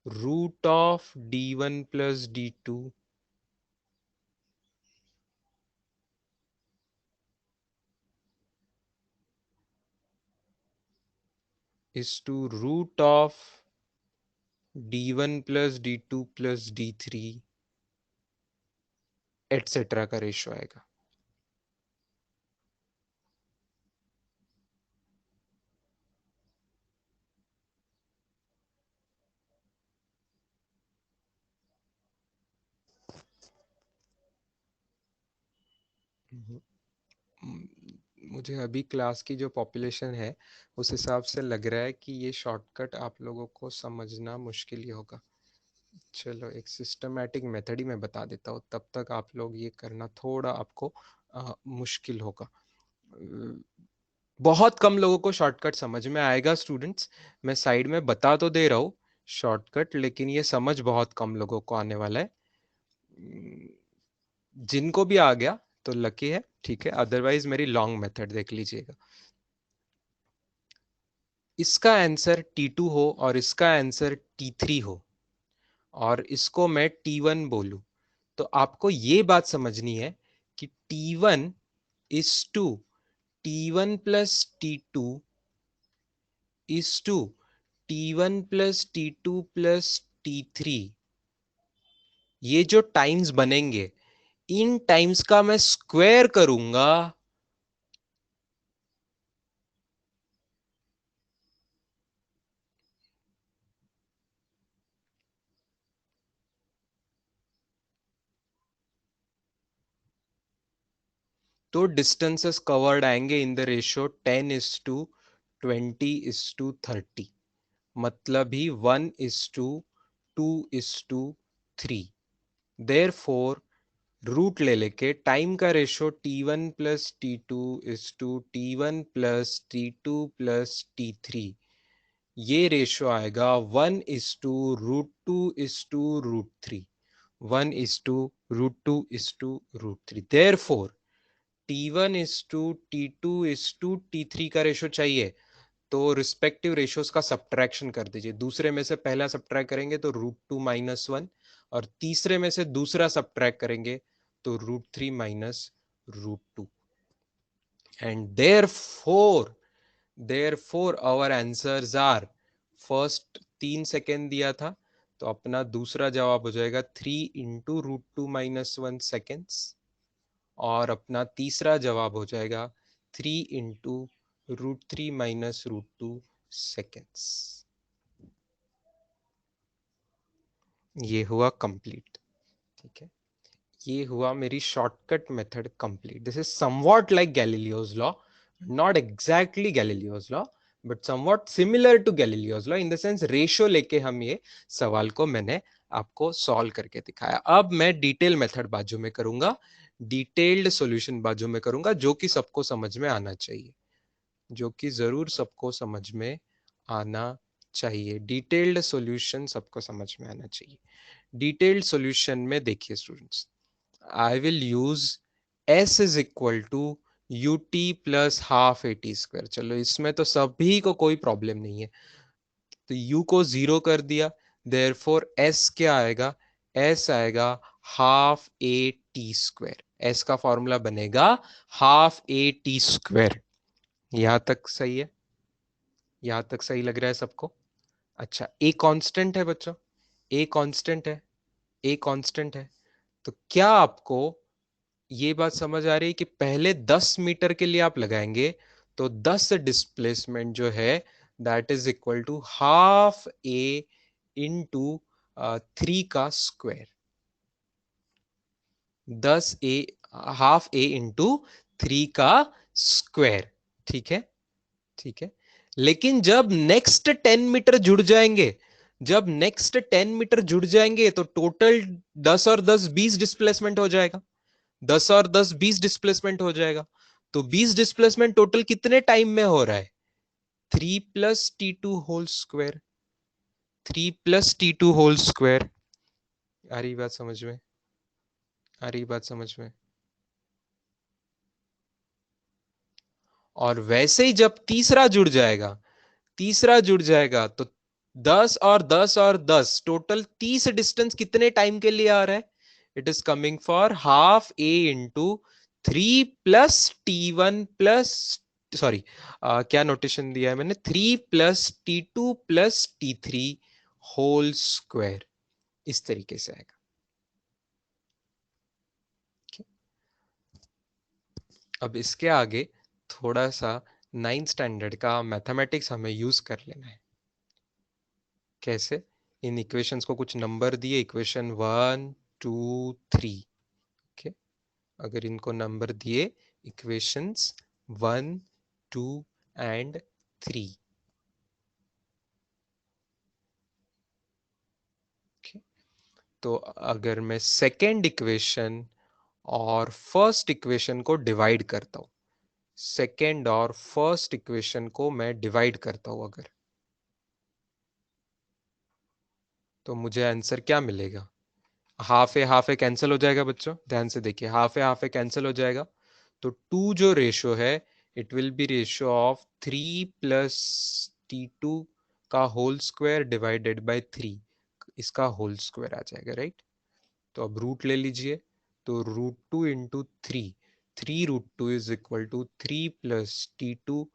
root of D1 plus D2 is to root of D1 plus D2 plus D3 etcetera का रेशो आएगा. मुझे अभी क्लास की जो पॉपुलेशन है उस हिसाब से लग रहा है कि ये शॉर्टकट आप लोगों को समझना मुश्किल ही होगा. चलो एक सिस्टमैटिक मेथड ही मैं बता देता हूँ, तब तक आप लोग ये करना थोड़ा आपको मुश्किल होगा. बहुत कम लोगों को शॉर्टकट समझ में आएगा स्टूडेंट्स. मैं साइड में बता तो दे रहा हूँ शॉर्टकट, लेकिन ये समझ बहुत कम लोगों को आने वाला है. जिनको भी आ गया तो लकी है, ठीक है. अदरवाइज मेरी लॉन्ग मेथड देख लीजिएगा. इसका आंसर T2 हो और इसका आंसर T3 हो और इसको मैं T1 बोलूं, तो आपको ये बात समझनी है कि T1 is to T1 plus T2 is to T1 plus T2 plus T3. ये जो टाइम्स बनेंगे इन टाइम्स का मैं स्क्वायर करूंगा तो डिस्टेंसेस कवर्ड आएंगे इन द रेशियो 10:20:30. मतलब ही 1:2:3. देयरफॉर रूट ले लेके टाइम का ratio T1 plus T2 is to T1 plus T2 plus T3. ये रेशियो आएगा 1:√2:√3. 1:√2:√3. Therefore T1 is to T2 is to T3 का रेशियो चाहिए तो रिस्पेक्टिव रेशियोज का सब्ट्रैक्शन कर दीजिए. दूसरे में से पहला सब्ट्रैक्ट करेंगे तो √2 - 1 और तीसरे में से दूसरा सब्ट्रैक्ट करेंगे तो √3 - √2. And therefore our answers are, first 3 second दिया था तो अपना दूसरा जवाब हो जाएगा 3 × √2 - 1 सेकेंड्स और अपना तीसरा जवाब हो जाएगा 3 × √3 - √2 सेकेंड्स. ये हुआ कंप्लीट, ठीक है. ये हुआ मेरी shortcut method complete. This is somewhat like Galileo's law, not exactly Galileo's law but somewhat similar to Galileo's law in the sense ratio लेके हम ये सवाल को मैंने आपको सॉल्व करके दिखाया. अब मैं डिटेल मेथड बाजू में करूंगा, डिटेल्ड सॉल्यूशन बाजू में करूंगा, जो कि सबको समझ में आना चाहिए, जो कि जरूर सबको समझ में आना चाहिए. डिटेल्ड सॉल्यूशन सबको समझ में आना चाहिए. डिटेल्ड सॉल्यूशन में देखिए students, I will use S is equal to UT plus half AT square. चलो इसमें तो सभी को कोई प्रॉब्लम नहीं है, तो U को 0 कर दिया. Therefore S क्या आएगा? S आएगा हाफ AT स्क्वायर. S का फॉर्मूला बनेगा हाफ AT स्क्वायर. यहां तक सही है? यहां तक सही लग रहा है सबको? अच्छा, A कांस्टेंट है बच्चों, A कांस्टेंट है. ए कांस्टेंट है। तो क्या आपको ये बात समझ आ रही है कि पहले 10 मीटर के लिए आप लगाएंगे तो 10 डिस्प्लेसमेंट जो है that is equal to half a into 3 का square. 10 a, half a into 3 का स्क्वायर। ठीक है, ठीक है। लेकिन जब नेक्स्ट 10 मीटर जुड़ जाएंगे, जब नेक्स्ट 10 मीटर जुड़ जाएंगे तो टोटल 10 और 10 20 डिस्प्लेसमेंट हो जाएगा। 10 और 10 20 डिस्प्लेसमेंट हो जाएगा। तो 20 डिस्प्लेसमेंट टोटल कितने टाइम में हो रहा है? 3 + T2 whole square. 3 + T2 whole square. आ रही बात समझ में? आ रही बात समझ में? और वैसे ही जब तीसरा जुड़ जाएगा, तीसरा जुड़ जाएगा तो 10 और 10 और 10 टोटल 30 डिस्टेंस कितने टाइम के लिए आ रहा है? It is coming for half a into 3 + T1 plus, sorry, क्या नोटेशन दिया है मैंने, 3 + T2 + T3 होल स्क्वायर। इस तरीके से आएगा। अब इसके आगे थोड़ा सा 9th स्टैंडर्ड का मैथमेटिक्स हमें यूज कर लेना है। कैसे? इन इक्वेशंस को कुछ नंबर दिए, इक्वेशन 1 2 3। ओके, अगर इनको नंबर दिए इक्वेशंस 1 2 एंड 3। ओके, तो अगर मैं सेकेंड इक्वेशन और फर्स्ट इक्वेशन को डिवाइड करता हूं, सेकेंड और फर्स्ट इक्वेशन को मैं डिवाइड करता हूं अगर, तो मुझे आंसर क्या मिलेगा? हाफ ए कैंसिल हो जाएगा बच्चों, ध्यान से देखिए, हाफ ए कैंसिल हो जाएगा। तो टू जो रेशो है, it will be ratio of 3 + T2 का होल स्क्वायर डिवाइडेड बाय 3, इसका होल स्क्वायर आ जाएगा, राइट। तो अब रूट ले लीजिए, तो √2 × 3, 3√2 is equal to 3 + T2।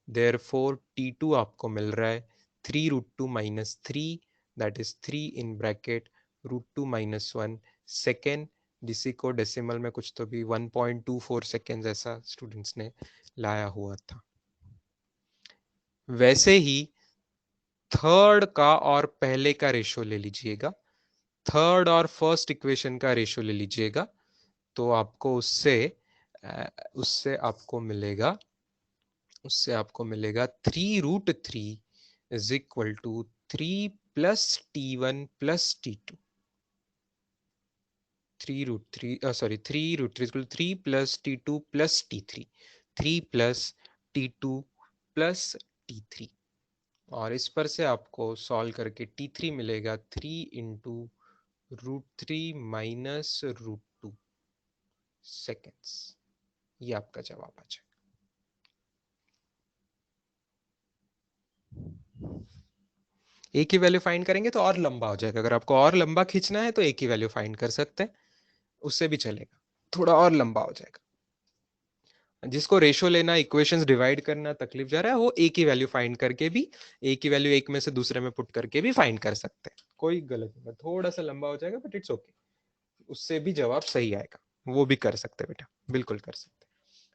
Therefore T2 आपको मिल रहा है 3√2 - 3, that is 3 in bracket √2 - 1 second. जिसी को डेसिमल में कुछ तो भी 1.24 सेकेंड ऐसा स्टूडेंट्स ने लाया हुआ था। वैसे ही थर्ड का और पहले का रेशो ले लीजिएगा, थर्ड और फर्स्ट इक्वेशन का रेशो ले लीजिएगा, तो आपको उससे उससे आपको मिलेगा, उससे आपको मिलेगा 3√3 is equal to 3 + T1 + T2। 3√3 + T2 + T3। और इस पर से आपको सॉल्व करके T3 मिलेगा 3 × √3 - √2 सेकेंड्स। ये आपका जवाब आ जाएगा। एक ही वैल्यू फाइंड करेंगे तो और लंबा हो जाएगा। अगर आपको और लंबा खींचना है तो एक ही वैल्यू फाइंड कर सकते हैं, उससे भी चलेगा, थोड़ा और लंबा हो जाएगा। जिसको रेशो लेना, इक्वेशंस डिवाइड करना तकलीफ जा रहा है, वो एक ही वैल्यू फाइंड करके भी, एक ही वैल्यू एक में से दूसरे में पुट करके भी फाइंड कर सकते हैं, कोई गलत नहीं। थोड़ा सा लंबा हो जाएगा बट इट्स ओके, उससे भी जवाब सही आएगा, वो भी कर सकते हैं बेटा, बिल्कुल कर सकते हैं।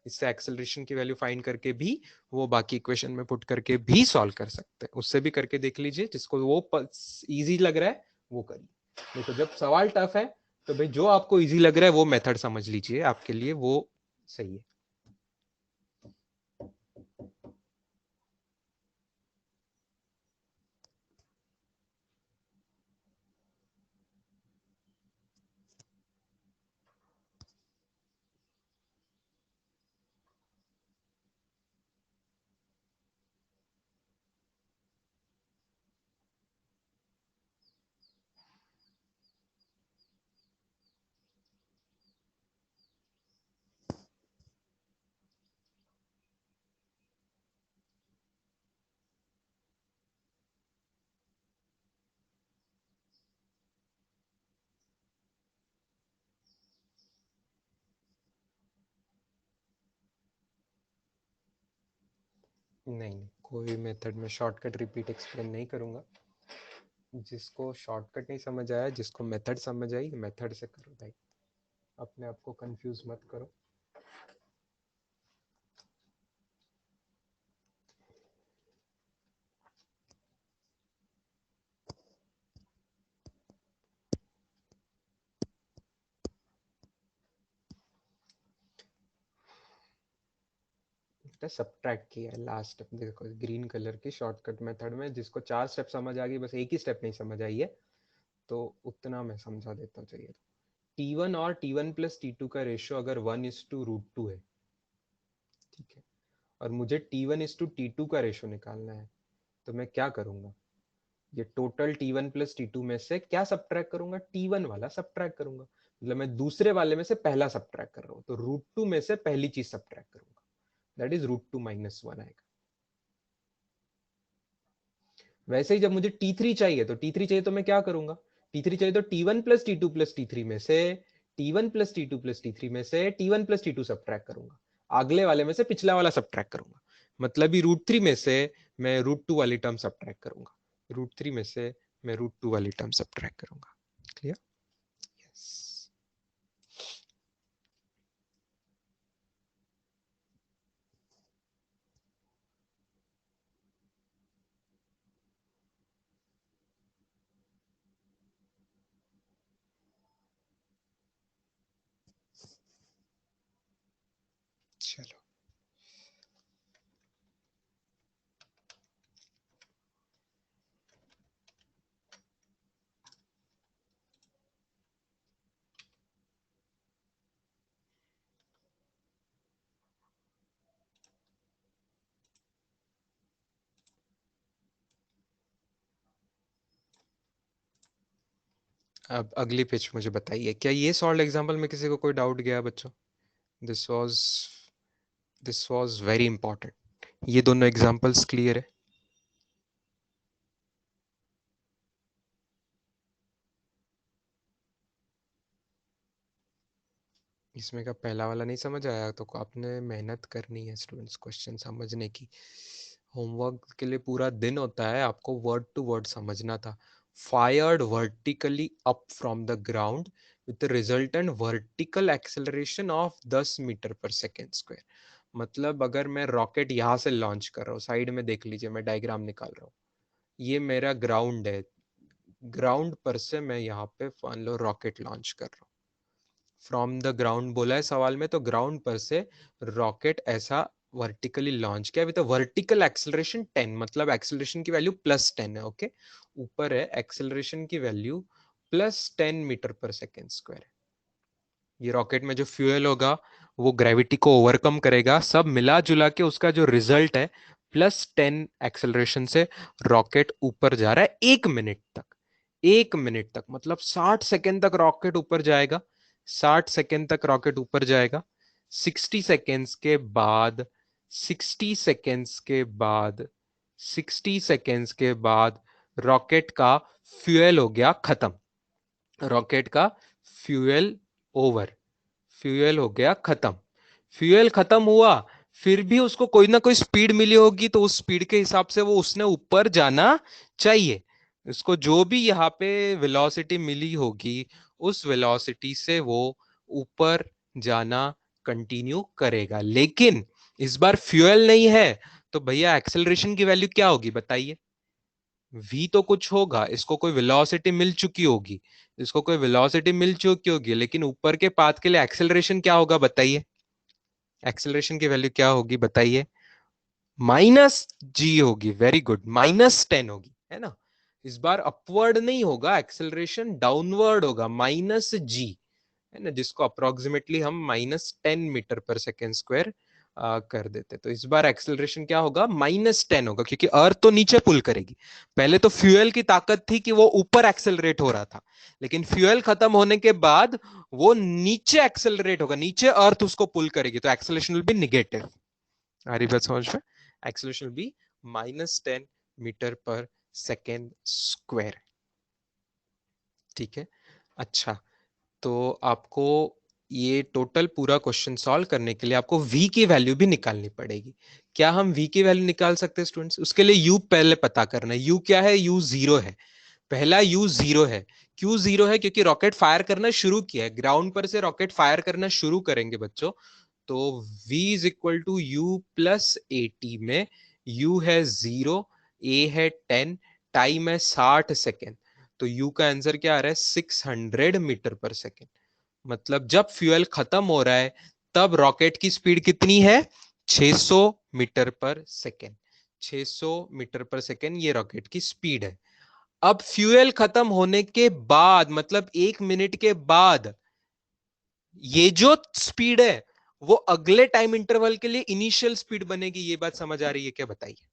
इससे एक्सेलरेशन की वैल्यू फाइंड करके भी, वो बाकी इक्वेशन में पुट करके भी सॉल्व कर सकते हैं, उससे भी करके देख लीजिए। जिसको वो इजी लग रहा है वो करिए, नहीं तो जब सवाल टफ है तो भाई जो आपको इजी लग रहा है वो मेथड समझ लीजिए, आपके लिए वो सही है। नहीं, कोई मेथड में शॉर्टकट रिपीट एक्सप्लेन नहीं करूंगा। जिसको शॉर्टकट नहीं समझ आया, जिसको मेथड समझ आई, मेथड से करो भाई, अपने आप को कंफ्यूज मत करो। सब्ट्रैक्ट किया है लास्ट स्टेप, देखो ग्रीन कलर की शॉर्टकट मेथड में जिसको 4 स्टेप समझ आ गई, बस एक ही स्टेप नहीं समझ आई है, तो उतना मैं समझा देता हूँ। चाहिए T1 और T1 प्लस T2 का रेशियो अगर 1:√2 है, ठीक है, और मुझे T1:T2 का रेशियो निकालना है, तो मैं क्या करूंगा, ये टोटल T1 प्लस T2 में से क्या सब्ट्रैक्ट करूंगा, T1 वाला सब्ट्रैक्ट करूंगा। मतलब मैं दूसरे वाले में से पहला सब्ट्रैक्ट कर रहा हूँ, तो √2 में से पहली चीज सब्ट्रैक्ट करूंगा, दैट इज √2 - 1 आएगा। वैसे ही जब मुझे T3 चाहिए, तो T3 चाहिए तो मैं क्या करूंगा, T3 चाहिए तो T1 plus T2 plus T3 में से T1 plus T2 plus T3 में से T1 प्लस T2 सब्ट्रैक्ट करूंगा, अगले वाले में से पिछला वाला सब्ट्रैक्ट करूंगा। मतलब ही √3 में से मैं √2 वाली टर्म सब्ट्रैक्ट करूंगा, √3 में से मैं √2 वाली टर्म सब्ट्रैक्ट करूंगा। क्लियर? यस। चलो अब अगली पिच मुझे बताइए, क्या ये सॉल्व एग्जांपल में किसी को कोई डाउट गया बच्चों? This was this was very important. ये दोनों एग्जांपल्स क्लियर है? इसमें का पहला वाला नहीं समझ आया तो आपने मेहनत करनी है स्टूडेंट्स क्वेश्चन समझने की। होमवर्क के लिए पूरा दिन होता है, आपको वर्ड टू वर्ड समझना था। Fired vertically up from the ground with resultant vertical acceleration of 10 metre per second square. मतलब अगर मैं रॉकेट यहाँ से लॉन्च कर रहा हूँ, साइड में देख लीजिए मैं डायग्राम निकाल रहा हूँ, ये मेरा ग्राउंड है, ग्राउंड पर से मैं यहाँ पे मान लो रॉकेट लॉन्च कर रहा हूँ। फ्रॉम द ग्राउंड बोला है सवाल में, तो ग्राउंड पर से रॉकेट ऐसा वर्टिकली लॉन्च किया विद वर्टिकल एक्सेलरेशन 10, मतलब एक्सेलरेशन की वैल्यू +10 है। ओके, ऊपर है एक्सेलरेशन की value +10 metre per second square है। ये रॉकेट में जो फ्यूल होगा वो ग्रेविटी को ओवरकम करेगा, सब मिला जुला के उसका जो रिजल्ट है +10 एक्सेलरेशन से रॉकेट ऊपर जा रहा है 1 मिनट तक। 1 मिनट तक मतलब 60 सेकेंड तक रॉकेट ऊपर जाएगा, 60 सेकेंड तक रॉकेट ऊपर जाएगा। 60 सेकेंड्स के बाद 60 सेकेंड्स के बाद 60 सेकेंड्स के बाद रॉकेट का फ्यूल हो गया खत्म, रॉकेट का फ्यूल ओवर, फ्यूल हो गया खत्म। फ्यूल खत्म हुआ, फिर भी उसको कोई ना कोई स्पीड मिली होगी, तो उस स्पीड के हिसाब से वो उसने ऊपर जाना चाहिए। उसको जो भी यहाँ पे वेलोसिटी मिली होगी, उस वेलोसिटी से वो ऊपर जाना कंटिन्यू करेगा। लेकिन इस बार फ्यूल नहीं है, तो भैया एक्सेलरेशन की वैल्यू क्या होगी बताइए? v तो कुछ होगा, इसको कोई वेलोसिटी मिल चुकी होगी, इसको कोई वेलोसिटी मिल चुकी होगी, लेकिन ऊपर के पाथ के लिए एक्सेलरेशन क्या होगा बताइए? एक्सेलरेशन की वैल्यू क्या होगी बताइए? -g होगी। वेरी गुड, -10 होगी, है ना? इस बार अपवर्ड नहीं होगा, एक्सेलरेशन डाउनवर्ड होगा, -g, है ना, जिसको अप्रोक्सीमेटली हम -10 मीटर पर सेकेंड स्क्वायर कर देते। तो इस बार एक्सेलरेशन क्या होगा? -10 होगा, क्योंकि अर्थ तो नीचे पुल करेगी। पहले तो फ्यूल की ताकत थी कि वो ऊपर एक्सेलरेट हो रहा था, लेकिन फ्यूल खत्म होने के बाद वो नीचे एक्सेलरेट होगा, नीचे अर्थ उसको पुल करेगी, तो एक्सेलरेशन विल बी निगेटिव। आ रही बात समझ में? Acceleration will be -10 metre per second square. ठीक है, अच्छा, तो आपको ये टोटल पूरा क्वेश्चन सॉल्व करने के लिए आपको v की वैल्यू भी निकालनी पड़ेगी। क्या हम v की वैल्यू निकाल सकते हैं स्टूडेंट्स? उसके लिए u पहले पता करना है। u क्या है? u 0 है। पहला U 0 है, क्यों 0 है? क्योंकि रॉकेट फायर करना शुरू किया है, ग्राउंड पर से रॉकेट फायर करना शुरू करेंगे बच्चों। तो V is equal to U plus AT में U है 0, A है 10, टाइम है 60 सेकेंड। तो U का आंसर क्या आ रहा है? 600 मीटर पर सेकेंड। मतलब जब फ्यूल खत्म हो रहा है तब रॉकेट की स्पीड कितनी है? 600 metre per second. 600 metre per second ये रॉकेट की स्पीड है। अब फ्यूल खत्म होने के बाद, मतलब 1 मिनट के बाद, ये जो स्पीड है वो अगले टाइम इंटरवल के लिए इनिशियल स्पीड बनेगी। ये बात समझ आ रही है क्या? बताइए।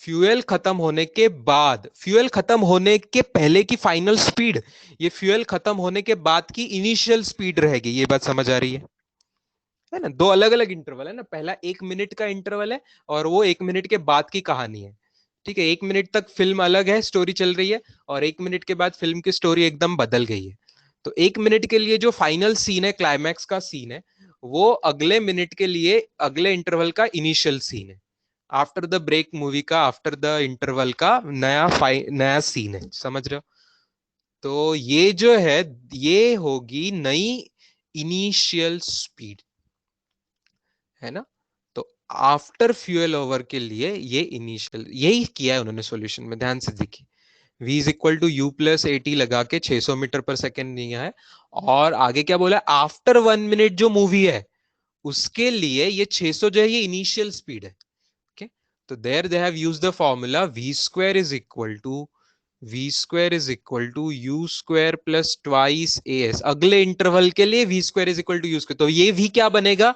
फ्यूल खत्म होने के बाद, फ्यूल खत्म होने के पहले की फाइनल स्पीड, ये फ्यूल खत्म होने के बाद की इनिशियल स्पीड रहेगी। ये बात समझ आ रही है ना? दो अलग अलग इंटरवल है ना, पहला 1 मिनट का इंटरवल है और वो 1 मिनट के बाद की कहानी है। ठीक है, 1 मिनट तक फिल्म अलग है, स्टोरी चल रही है, और 1 मिनट के बाद फिल्म की स्टोरी एकदम बदल गई है। तो 1 मिनट के लिए जो फाइनल सीन है, क्लाइमैक्स का सीन है, वो अगले मिनट के लिए अगले इंटरवल का इनिशियल सीन है। आफ्टर द ब्रेक मूवी का, आफ्टर द इंटरवल का नया सीन है। समझ रहे हो? तो ये जो है, ये होगी नई इनिशियल स्पीड, है ना? तो आफ्टर फ्यूल ओवर के लिए ये इनिशियल, यही किया है उन्होंने सॉल्यूशन में, ध्यान से देखिए। V is equal to U plus AT लगा के 600 मीटर पर सेकेंड दिया है, और आगे क्या बोला? आफ्टर 1 मिनट जो मूवी है उसके लिए ये 600 जो है ये इनिशियल स्पीड है। ओके, तो there they have used the formula v² U square plus twice AS। अगले इंटरवल के लिए v² is equal to U square. तो ये v क्या बनेगा?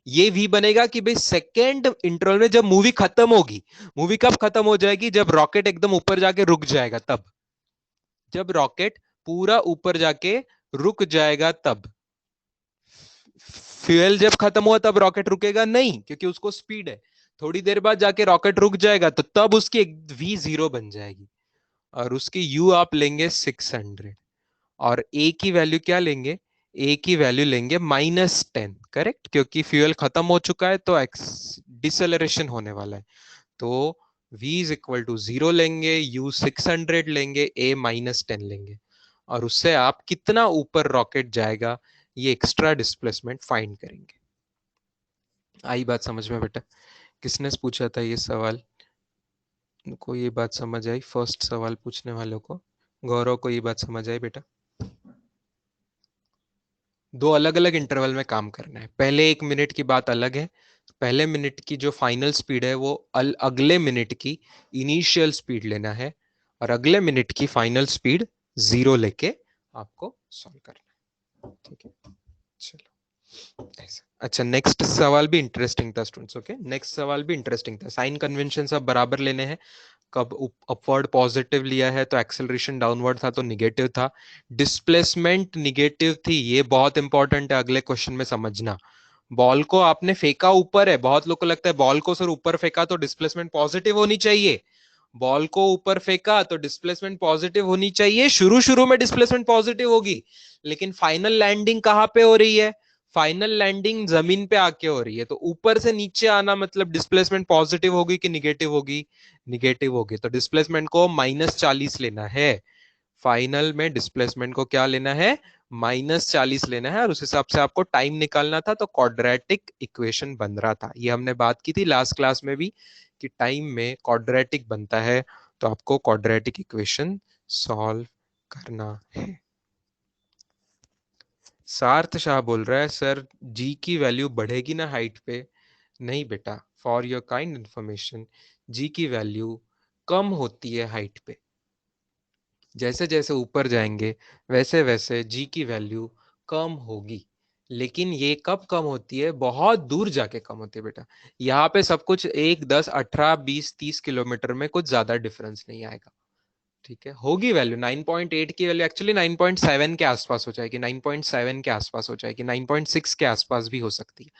ये v बनेगा कि भाई सेकेंड इंटरवल में जब मूवी खत्म होगी, मूवी कब खत्म हो जाएगी? जब रॉकेट एकदम ऊपर जाके रुक जाएगा तब। जब रॉकेट पूरा ऊपर जाके रुक जाएगा तब। फ्यूल जब खत्म हुआ तब रॉकेट रुकेगा नहीं, क्योंकि उसको स्पीड है। थोड़ी देर बाद जाके रॉकेट रुक जाएगा तो तब उसकी V 0 बन जाएगी, और उसकी U आप लेंगे 600, और A की वैल्यू क्या लेंगे? A की वैल्यू लेंगे -10, करेक्ट, क्योंकि फ्यूल खत्म हो चुका है तो डिसेलरेशन होने वाला है। तो V इज इक्वल टू 0 लेंगे, U 600 लेंगे, A -10 लेंगे, और उससे आप कितना ऊपर रॉकेट जाएगा ये एक्स्ट्रा डिस्प्लेसमेंट फाइंड करेंगे। आई बात समझ में बेटा? किसने पूछा था ये सवाल? को ये बात समझ आई? फर्स्ट सवाल पूछने वालों को, गौरव को ये बात समझ आई बेटा? दो अलग अलग इंटरवल में काम करना है। पहले 1 मिनट की बात अलग है, पहले मिनट की जो फाइनल स्पीड है वो अगले मिनट की इनिशियल स्पीड लेना है, और अगले मिनट की फाइनल स्पीड 0 लेके आपको सॉल्व करना है। ठीक है, चलो ऐसा। अच्छा, नेक्स्ट सवाल भी इंटरेस्टिंग था स्टूडेंट्स। ओके, नेक्स्ट सवाल भी इंटरेस्टिंग था। साइन कन्वेंशन सब बराबर लेने हैं। कब अपवर्ड पॉजिटिव लिया है तो एक्सेलरेशन डाउनवर्ड था तो निगेटिव था। डिस्प्लेसमेंट निगेटिव थी, ये बहुत इंपॉर्टेंट है, अगले क्वेश्चन में समझना। बॉल को आपने फेंका ऊपर है, बहुत लोग को लगता है बॉल को सर ऊपर फेंका तो डिस्प्लेसमेंट पॉजिटिव होनी चाहिए। बॉल को ऊपर फेंका तो डिस्प्लेसमेंट पॉजिटिव होनी चाहिए, शुरू शुरू में डिस्प्लेसमेंट पॉजिटिव होगी, लेकिन फाइनल लैंडिंग कहां पे हो रही है? फाइनल लैंडिंग जमीन पे आके हो रही है, तो ऊपर से नीचे आना मतलब डिस्प्लेसमेंट पॉजिटिव होगी कि निगेटिव होगी? निगेटिव होगी। तो डिस्प्लेसमेंट को -40 लेना है। फाइनल में डिस्प्लेसमेंट को क्या लेना है? -40 लेना है, और उस हिसाब से आपको टाइम निकालना था। तो क्वाड्रेटिक इक्वेशन बन रहा था, ये हमने बात की थी लास्ट क्लास में भी, कि टाइम में क्वाड्रेटिक बनता है, तो आपको क्वाड्रेटिक इक्वेशन सॉल्व करना है। सार्थ शाह बोल रहा है सर जी की वैल्यू बढ़ेगी ना हाइट पे? नहीं बेटा, फॉर योर काइंड इंफॉर्मेशन, जी की वैल्यू कम होती है हाइट पे। जैसे जैसे ऊपर जाएंगे वैसे वैसे जी की वैल्यू कम होगी, लेकिन ये कब कम होती है? बहुत दूर जाके कम होती है बेटा। यहाँ पे सब कुछ 1, 10, 18, 20, 30 किलोमीटर में कुछ ज्यादा डिफरेंस नहीं आएगा। ठीक है, होगी वैल्यू 9.8 की वैल्यू एक्चुअली 9.7 के आसपास हो जाएगी, 9.7 के आसपास हो जाएगी, 9.6 के आसपास भी हो सकती है,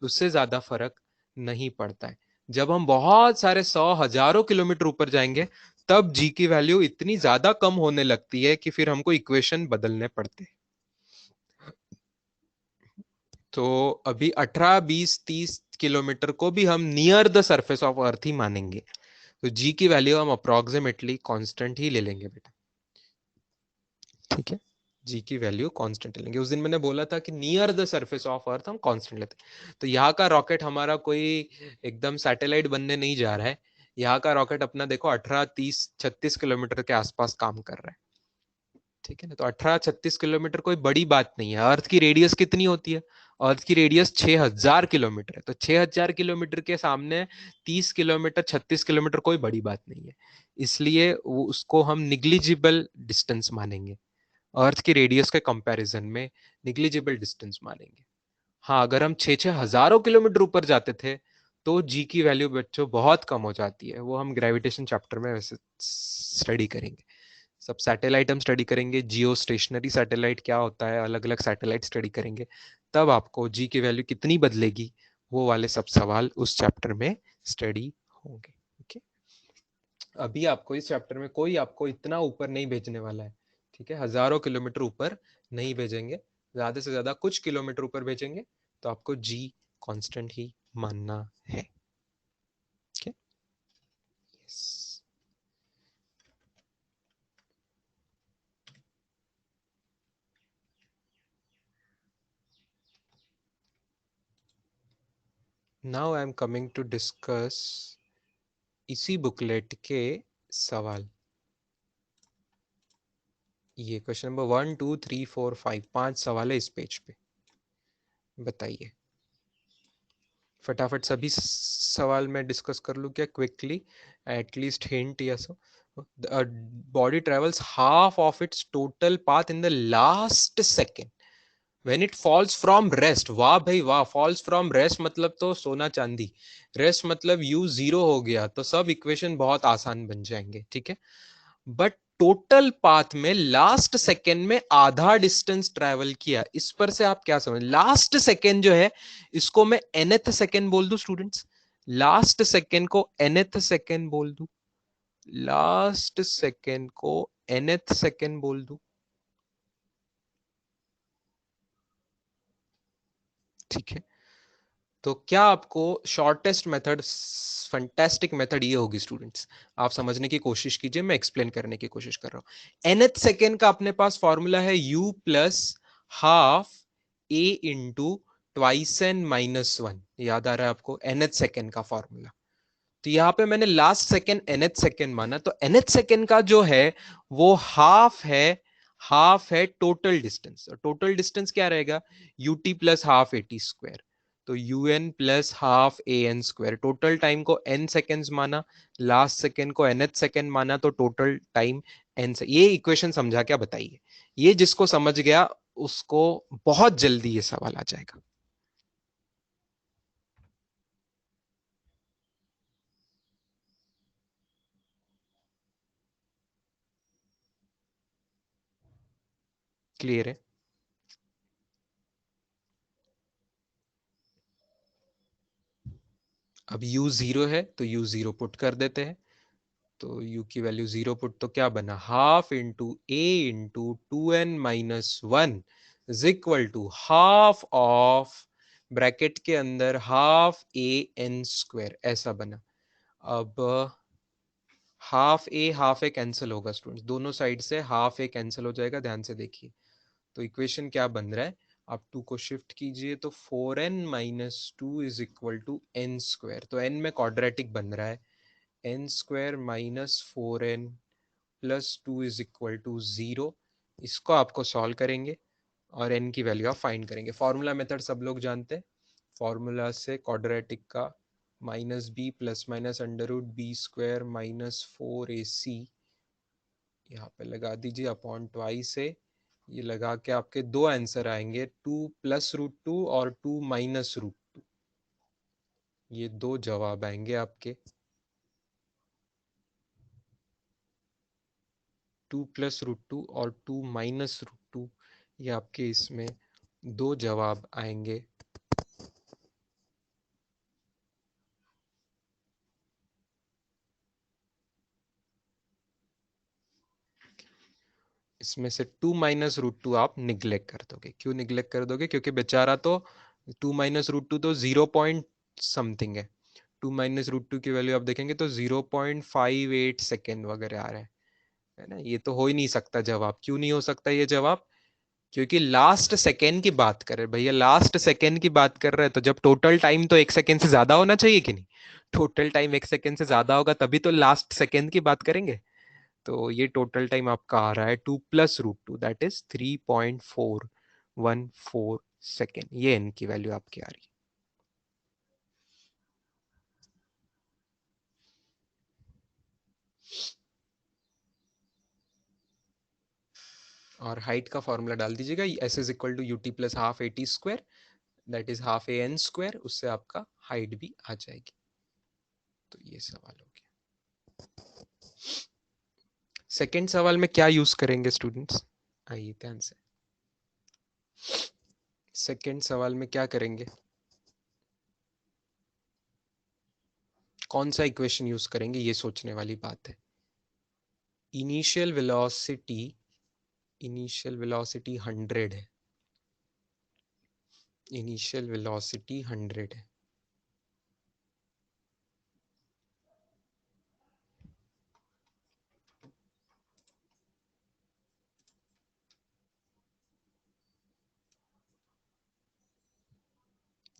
उससे ज्यादा फर्क नहीं पड़ता है। जब हम बहुत सारे 100 हजारों किलोमीटर ऊपर जाएंगे तब जी की वैल्यू इतनी ज्यादा कम होने लगती है कि फिर हमको इक्वेशन बदलने पड़ते हैं। तो अभी 18, 20, 30 किलोमीटर को भी हम near the surface of earth ही मानेंगे। तो जी की वैल्यू हम अप्रोक्सीमेटली कांस्टेंट ही ले लेंगे बेटा, ठीक है। जी की वैल्यू कांस्टेंट लेंगे। उस दिन मैंने बोला था कि नियर द सरफेस ऑफ अर्थ हम कांस्टेंट लेते हैं। तो यहाँ का रॉकेट हमारा कोई एकदम सैटेलाइट बनने नहीं जा रहा है। यहाँ का रॉकेट अपना देखो 18, 30, 36 किलोमीटर के आसपास काम कर रहा है, ठीक है ना। तो 18-36 किलोमीटर कोई बड़ी बात नहीं है। अर्थ की रेडियस कितनी होती है? अर्थ की रेडियस 6000 किलोमीटर है। तो 6000 किलोमीटर के सामने 30 किलोमीटर, 36 किलोमीटर कोई बड़ी बात नहीं है। इसलिए वो उसको हम निग्लिजिबल डिस्टेंस मानेंगे। अर्थ की रेडियस के कंपैरिजन में निग्लिजिबल डिस्टेंस मानेंगे। हाँ, अगर हम 6-6 हजारों किलोमीटर ऊपर जाते थे तो जी की वैल्यू बच्चों बहुत कम हो जाती है। वो हम ग्रेविटेशन चैप्टर में वैसे स्टडी करेंगे। सब सैटेलाइट हम स्टडी करेंगे, जियो स्टेशनरी सैटेलाइट क्या होता है, अलग अलग सैटेलाइट स्टडी करेंगे। तब आपको जी की वैल्यू कितनी बदलेगी वो वाले सब सवाल उस चैप्टर में स्टडी होंगे। ओके, अभी आपको इस चैप्टर में कोई आपको इतना ऊपर नहीं भेजने वाला है, ठीक है। हजारों किलोमीटर ऊपर नहीं भेजेंगे, ज्यादा से ज्यादा कुछ किलोमीटर ऊपर भेजेंगे। तो आपको जी कांस्टेंट ही मानना है। Okay, yes. Now I am coming to discuss इसी बुकलेट के सवाल। ये क्वेश्चन नंबर 1, 2, 3, 4, 5, 5 सवाल है इस पेज पे। बताइए फटाफट सभी सवाल मैं डिस्कस कर लूं क्या क्विकली, एटलीस्ट हिंट या so. Body travels half of its total path in the last second when it falls from rest. वाह भाई वाह, फॉल्स फ्रॉम रेस्ट मतलब तो सोना चांदी। रेस्ट मतलब यू जीरो हो गया तो सब इक्वेशन बहुत आसान बन जाएंगे, ठीक है। बट टोटल पाथ में लास्ट सेकेंड में आधा डिस्टेंस ट्रेवल किया, इस पर से आप क्या समझ, लास्ट सेकेंड जो है इसको मैं nth सेकेंड बोल दूं स्टूडेंट्स। लास्ट सेकेंड को nth सेकेंड बोल दूं, लास्ट सेकेंड को nth सेकेंड बोल दूं, ठीक है। तो क्या आपको शॉर्टेस्ट मेथड, फंटेस्टिक मेथड ये होगी स्टूडेंट्स, आप समझने की कोशिश कीजिए, मैं एक्सप्लेन करने की कोशिश कर रहा हूं। nth सेकेंड का अपने पास फॉर्मूला है u plus half a into twice n minus one. याद आ रहा है आपको nth सेकेंड का फॉर्मूला? तो यहां पे मैंने लास्ट सेकेंड nth सेकेंड माना, तो nth सेकेंड का जो है वो हाफ है, हाफ है टोटल डिस्टेंस। और टोटल डिस्टेंस क्या रहेगा? ut plus half a t square. तो un plus half a n square. Total time को n सेकेंड्स माना, लास्ट सेकेंड को nth सेकेंड माना, तो टोटल टाइम n से। ये इक्वेशन समझा क्या बताइए? ये जिसको समझ गया उसको बहुत जल्दी ये सवाल आ जाएगा। क्लियर है? अब u जीरो है तो u जीरो पुट कर देते हैं। तो u की वैल्यू जीरो पुट तो क्या बना, half into a into two n minus one is equal to half of, bracket के अंदर हाफ ए एन स्क्वायर, ऐसा बना। अब हाफ ए कैंसिल होगा स्टूडेंट्स, दोनों साइड से हाफ ए कैंसिल हो जाएगा, ध्यान से देखिए। तो इक्वेशन क्या बन रहा है, आप टू को शिफ्ट कीजिए तो 4n minus two is equal to n square. तो n में क्वाड्रेटिक बन रहा है, n square minus 4n plus two is equal to zero. इसको आपको सॉल्व करेंगे और n की वैल्यू आप फाइंड करेंगे। फॉर्मूला मेथड सब लोग जानते हैं, फॉर्मूला से क्वाड्रेटिक का minus b plus minus under root b square minus 4ac यहाँ पे लगा दीजिए अपॉन ट्वाइस है। ये लगा के आपके दो आंसर आएंगे, 2 + √2 और 2 - √2। ये दो जवाब आएंगे आपके, 2 + √2 और 2 - √2। ये आपके इसमें दो जवाब आएंगे। इसमें से 2 - √2 आप निग्लेक्ट कर दोगे। क्यों निग्लेक्ट कर दोगे? क्योंकि बेचारा तो 2 - √2 तो 0 पॉइंट समथिंग है, 2 - √2 की वैल्यू आप देखेंगे तो 0.58 सेकेंड वगैरह आ रहा है ना। ये तो हो ही नहीं सकता जवाब। क्यों नहीं हो सकता ये जवाब? क्योंकि लास्ट सेकेंड की बात कर रहे हैं भैया, लास्ट सेकेंड की बात कर रहे हैं, तो जब टोटल टाइम तो 1 सेकेंड से ज्यादा होना चाहिए कि नहीं? टोटल टाइम 1 सेकेंड से ज्यादा होगा तभी तो लास्ट सेकेंड की बात करेंगे। तो ये टोटल टाइम आपका आ रहा है 2 + √2, दैट इज 3.414 सेकेंड। ये इनकी वैल्यू आपकी आ रही है। और हाइट का फॉर्मूला डाल दीजिएगा, s is equal to u t plus half a t square, that is half a n square. उससे आपका हाइट भी आ जाएगी। तो ये सवाल हो गया। सेकेंड सवाल में क्या यूज करेंगे स्टूडेंट्स? आइए ध्यान से। सेकेंड सवाल में क्या करेंगे? कौन सा इक्वेशन यूज करेंगे, ये सोचने वाली बात है। इनिशियल वेलोसिटी, इनिशियल वेलोसिटी 100 है। इनिशियल वेलोसिटी 100 है।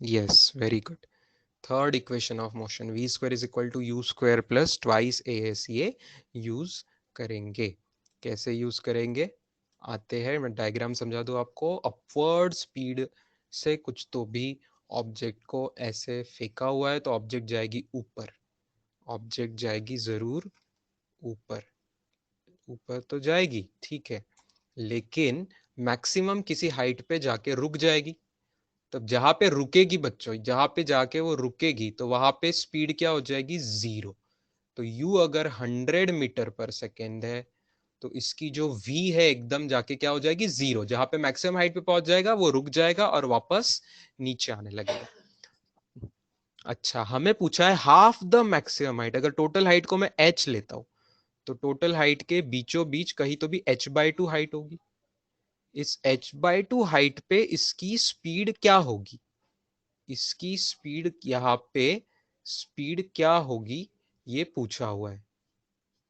Yes, very good. Third equation of motion, v square is equal to u square plus twice a s, ये यूज करेंगे। कैसे यूज करेंगे आते हैं, मैं डायग्राम समझा दूं आपको। अपवर्ड स्पीड से कुछ तो भी ऑब्जेक्ट को ऐसे फेंका हुआ है तो ऑब्जेक्ट जाएगी ऊपर, ऑब्जेक्ट जाएगी जरूर ऊपर, ऊपर तो जाएगी ठीक है, लेकिन मैक्सिमम किसी हाइट पे जाके रुक जाएगी। तब जहां पे रुकेगी बच्चों, जहां पे जाके वो रुकेगी तो वहां पे स्पीड क्या हो जाएगी? 0। तो u अगर 100 मीटर पर सेकेंड है तो इसकी जो v है एकदम जाके क्या हो जाएगी? 0। जहां पे मैक्सिमम हाइट पे पहुंच जाएगा वो रुक जाएगा और वापस नीचे आने लगेगा। अच्छा, हमें पूछा है हाफ द मैक्सिमम हाइट। अगर टोटल हाइट को मैं h लेता हूं तो टोटल हाइट के बीचों बीच कहीं तो भी h/2 हाइट होगी। इस h/2 हाइट पे इसकी स्पीड क्या होगी? इसकी स्पीड यहाँ पे, स्पीड क्या होगी ये पूछा हुआ है।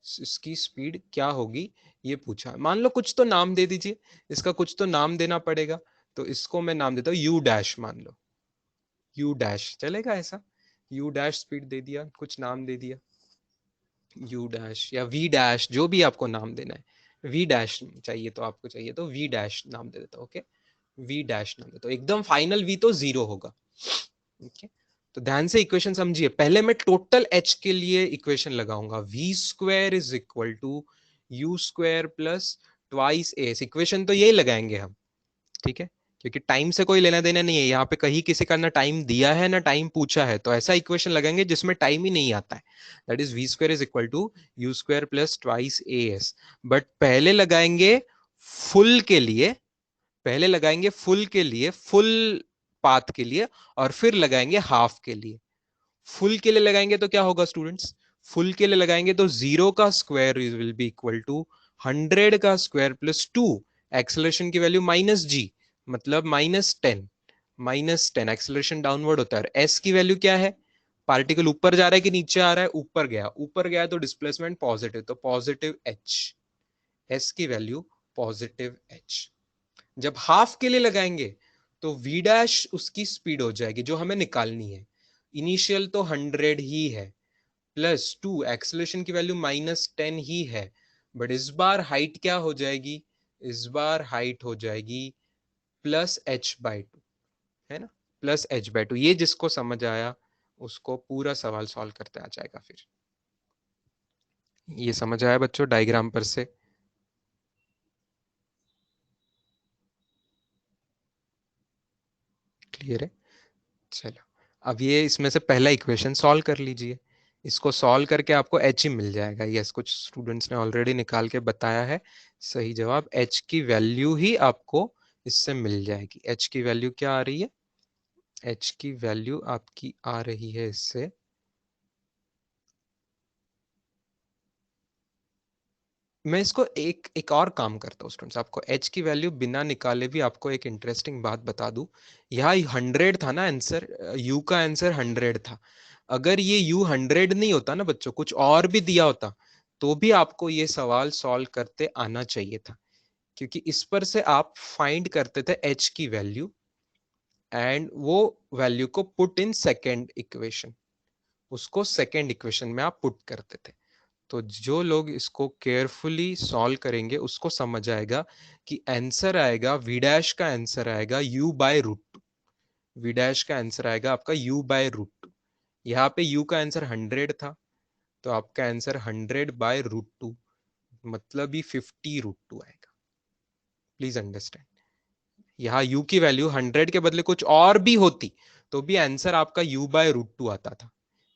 इसकी स्पीड क्या होगी ये पूछा है। मान लो कुछ तो नाम दे दीजिए, इसका कुछ तो नाम देना पड़ेगा। तो इसको मैं नाम देता हूँ यू डैश, मान लो यू डैश, चलेगा ऐसा? यू डैश स्पीड दे दिया, कुछ नाम दे दिया यू डैश या वी डैश, जो भी आपको नाम देना है। वी डैश चाहिए तो आपको चाहिए तो वी डैश नाम दे देता हूँ। ओके, वी डैश नाम देता हूँ। एकदम फाइनल वी तो 0 होगा। ओके, तो ध्यान से इक्वेशन समझिए। पहले मैं टोटल एच के लिए इक्वेशन लगाऊंगा, v square is equal to u square plus twice s. Equation तो यही लगाएंगे हम, ठीक है, क्योंकि टाइम से कोई लेना देना नहीं है यहाँ पे। कहीं किसी का ना टाइम दिया है ना टाइम पूछा है, तो ऐसा इक्वेशन लगाएंगे जिसमें टाइम ही नहीं आता है। That is v square is equal to u square plus twice a s. But पहले लगाएंगे फुल के लिए, पहले लगाएंगे फुल के लिए, फुल पाथ के लिए, और फिर लगाएंगे हाफ के लिए। फुल के लिए लगाएंगे तो क्या होगा स्टूडेंट्स? फुल के लिए लगाएंगे तो 0 का square will be equal to 100 का स्क्वायर प्लस 2, एक्सेलरेशन की वैल्यू -g, मतलब -10। -10 एक्सेलरेशन डाउनवर्ड होता है। एस की वैल्यू क्या है? पार्टिकल ऊपर जा रहा है कि नीचे आ रहा है? ऊपर गया, ऊपर गया तो डिस्प्लेसमेंट पॉजिटिव, तो पॉजिटिव एच। एस की वैल्यू पॉजिटिव एच। जब हाफ के लिए लगाएंगे तो v डैश उसकी स्पीड हो जाएगी जो हमें निकालनी है। इनिशियल तो 100 ही है, प्लस 2 एक्सेलरेशन की वैल्यू -10 ही है। बट इस बार हाइट क्या हो जाएगी? इस बार हाइट हो जाएगी +h/2, है ना, +h/2। ये जिसको समझ आया उसको पूरा सवाल सॉल्व करते आ जाएगा। फिर ये समझ आया बच्चों डायग्राम पर से? क्लियर है? चलो, अब ये इसमें से पहला इक्वेशन सॉल्व कर लीजिए। इसको सॉल्व करके आपको एच ही मिल जाएगा। यस, कुछ स्टूडेंट्स ने ऑलरेडी निकाल के बताया है सही जवाब। एच की वैल्यू ही आपको इससे मिल जाएगी। एच की वैल्यू क्या आ रही है? एच की वैल्यू आपकी आ रही है इससे, मैं इसको एक एक और काम करता हूँ स्टूडेंट्स, आपको एच की वैल्यू बिना निकाले भी आपको एक इंटरेस्टिंग बात बता दूं। यहाँ 100 था ना आंसर, यू का आंसर 100 था। अगर ये U100 नहीं होता ना बच्चों, कुछ और भी दिया होता, तो भी आपको ये सवाल सॉल्व करते आना चाहिए था, क्योंकि इस पर से आप फाइंड करते थे h की वैल्यू एंड वो वैल्यू को पुट इन सेकेंड इक्वेशन, उसको सेकेंड इक्वेशन में आप पुट करते थे। तो जो लोग इसको केयरफुली सॉल्व करेंगे उसको समझ आएगा कि आंसर आएगा, वी डैश का आंसर आएगा u/√2। वी डैश का आंसर आएगा आपका u/√2। यहाँ पे u का आंसर 100 था, तो आपका आंसर 100/√2, मतलब ही 50√2 आएगा। प्लीज अंडरस्टैंड, यहाँ u की वैल्यू 100 के बदले कुछ और भी होती तो भी आंसर आपका u/√2 आता था।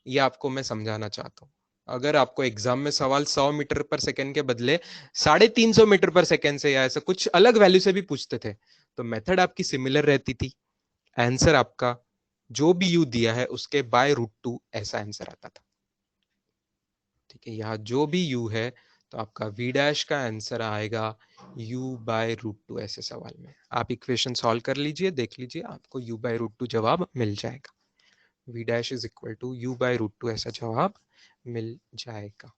ये आपको मैं समझाना चाहता हूँ। अगर आपको एग्जाम में सवाल 100 मीटर पर सेकंड के बदले 350 मीटर पर सेकंड से या ऐसा कुछ अलग वैल्यू से भी पूछते थे, तो मेथड आपकी सिमिलर रहती थी, आंसर आपका जो भी u दिया है उसके /√2 ऐसा आंसर आता था। ठीक है, यहाँ जो भी u है तो आपका v डैश का आंसर आएगा u/√2 ऐसे सवाल में। आप इक्वेशन सॉल्व कर लीजिए, देख लीजिए, आपको u/√2 जवाब मिल जाएगा। v dash is equal to u/√2 ऐसा जवाब मिल जाएगा।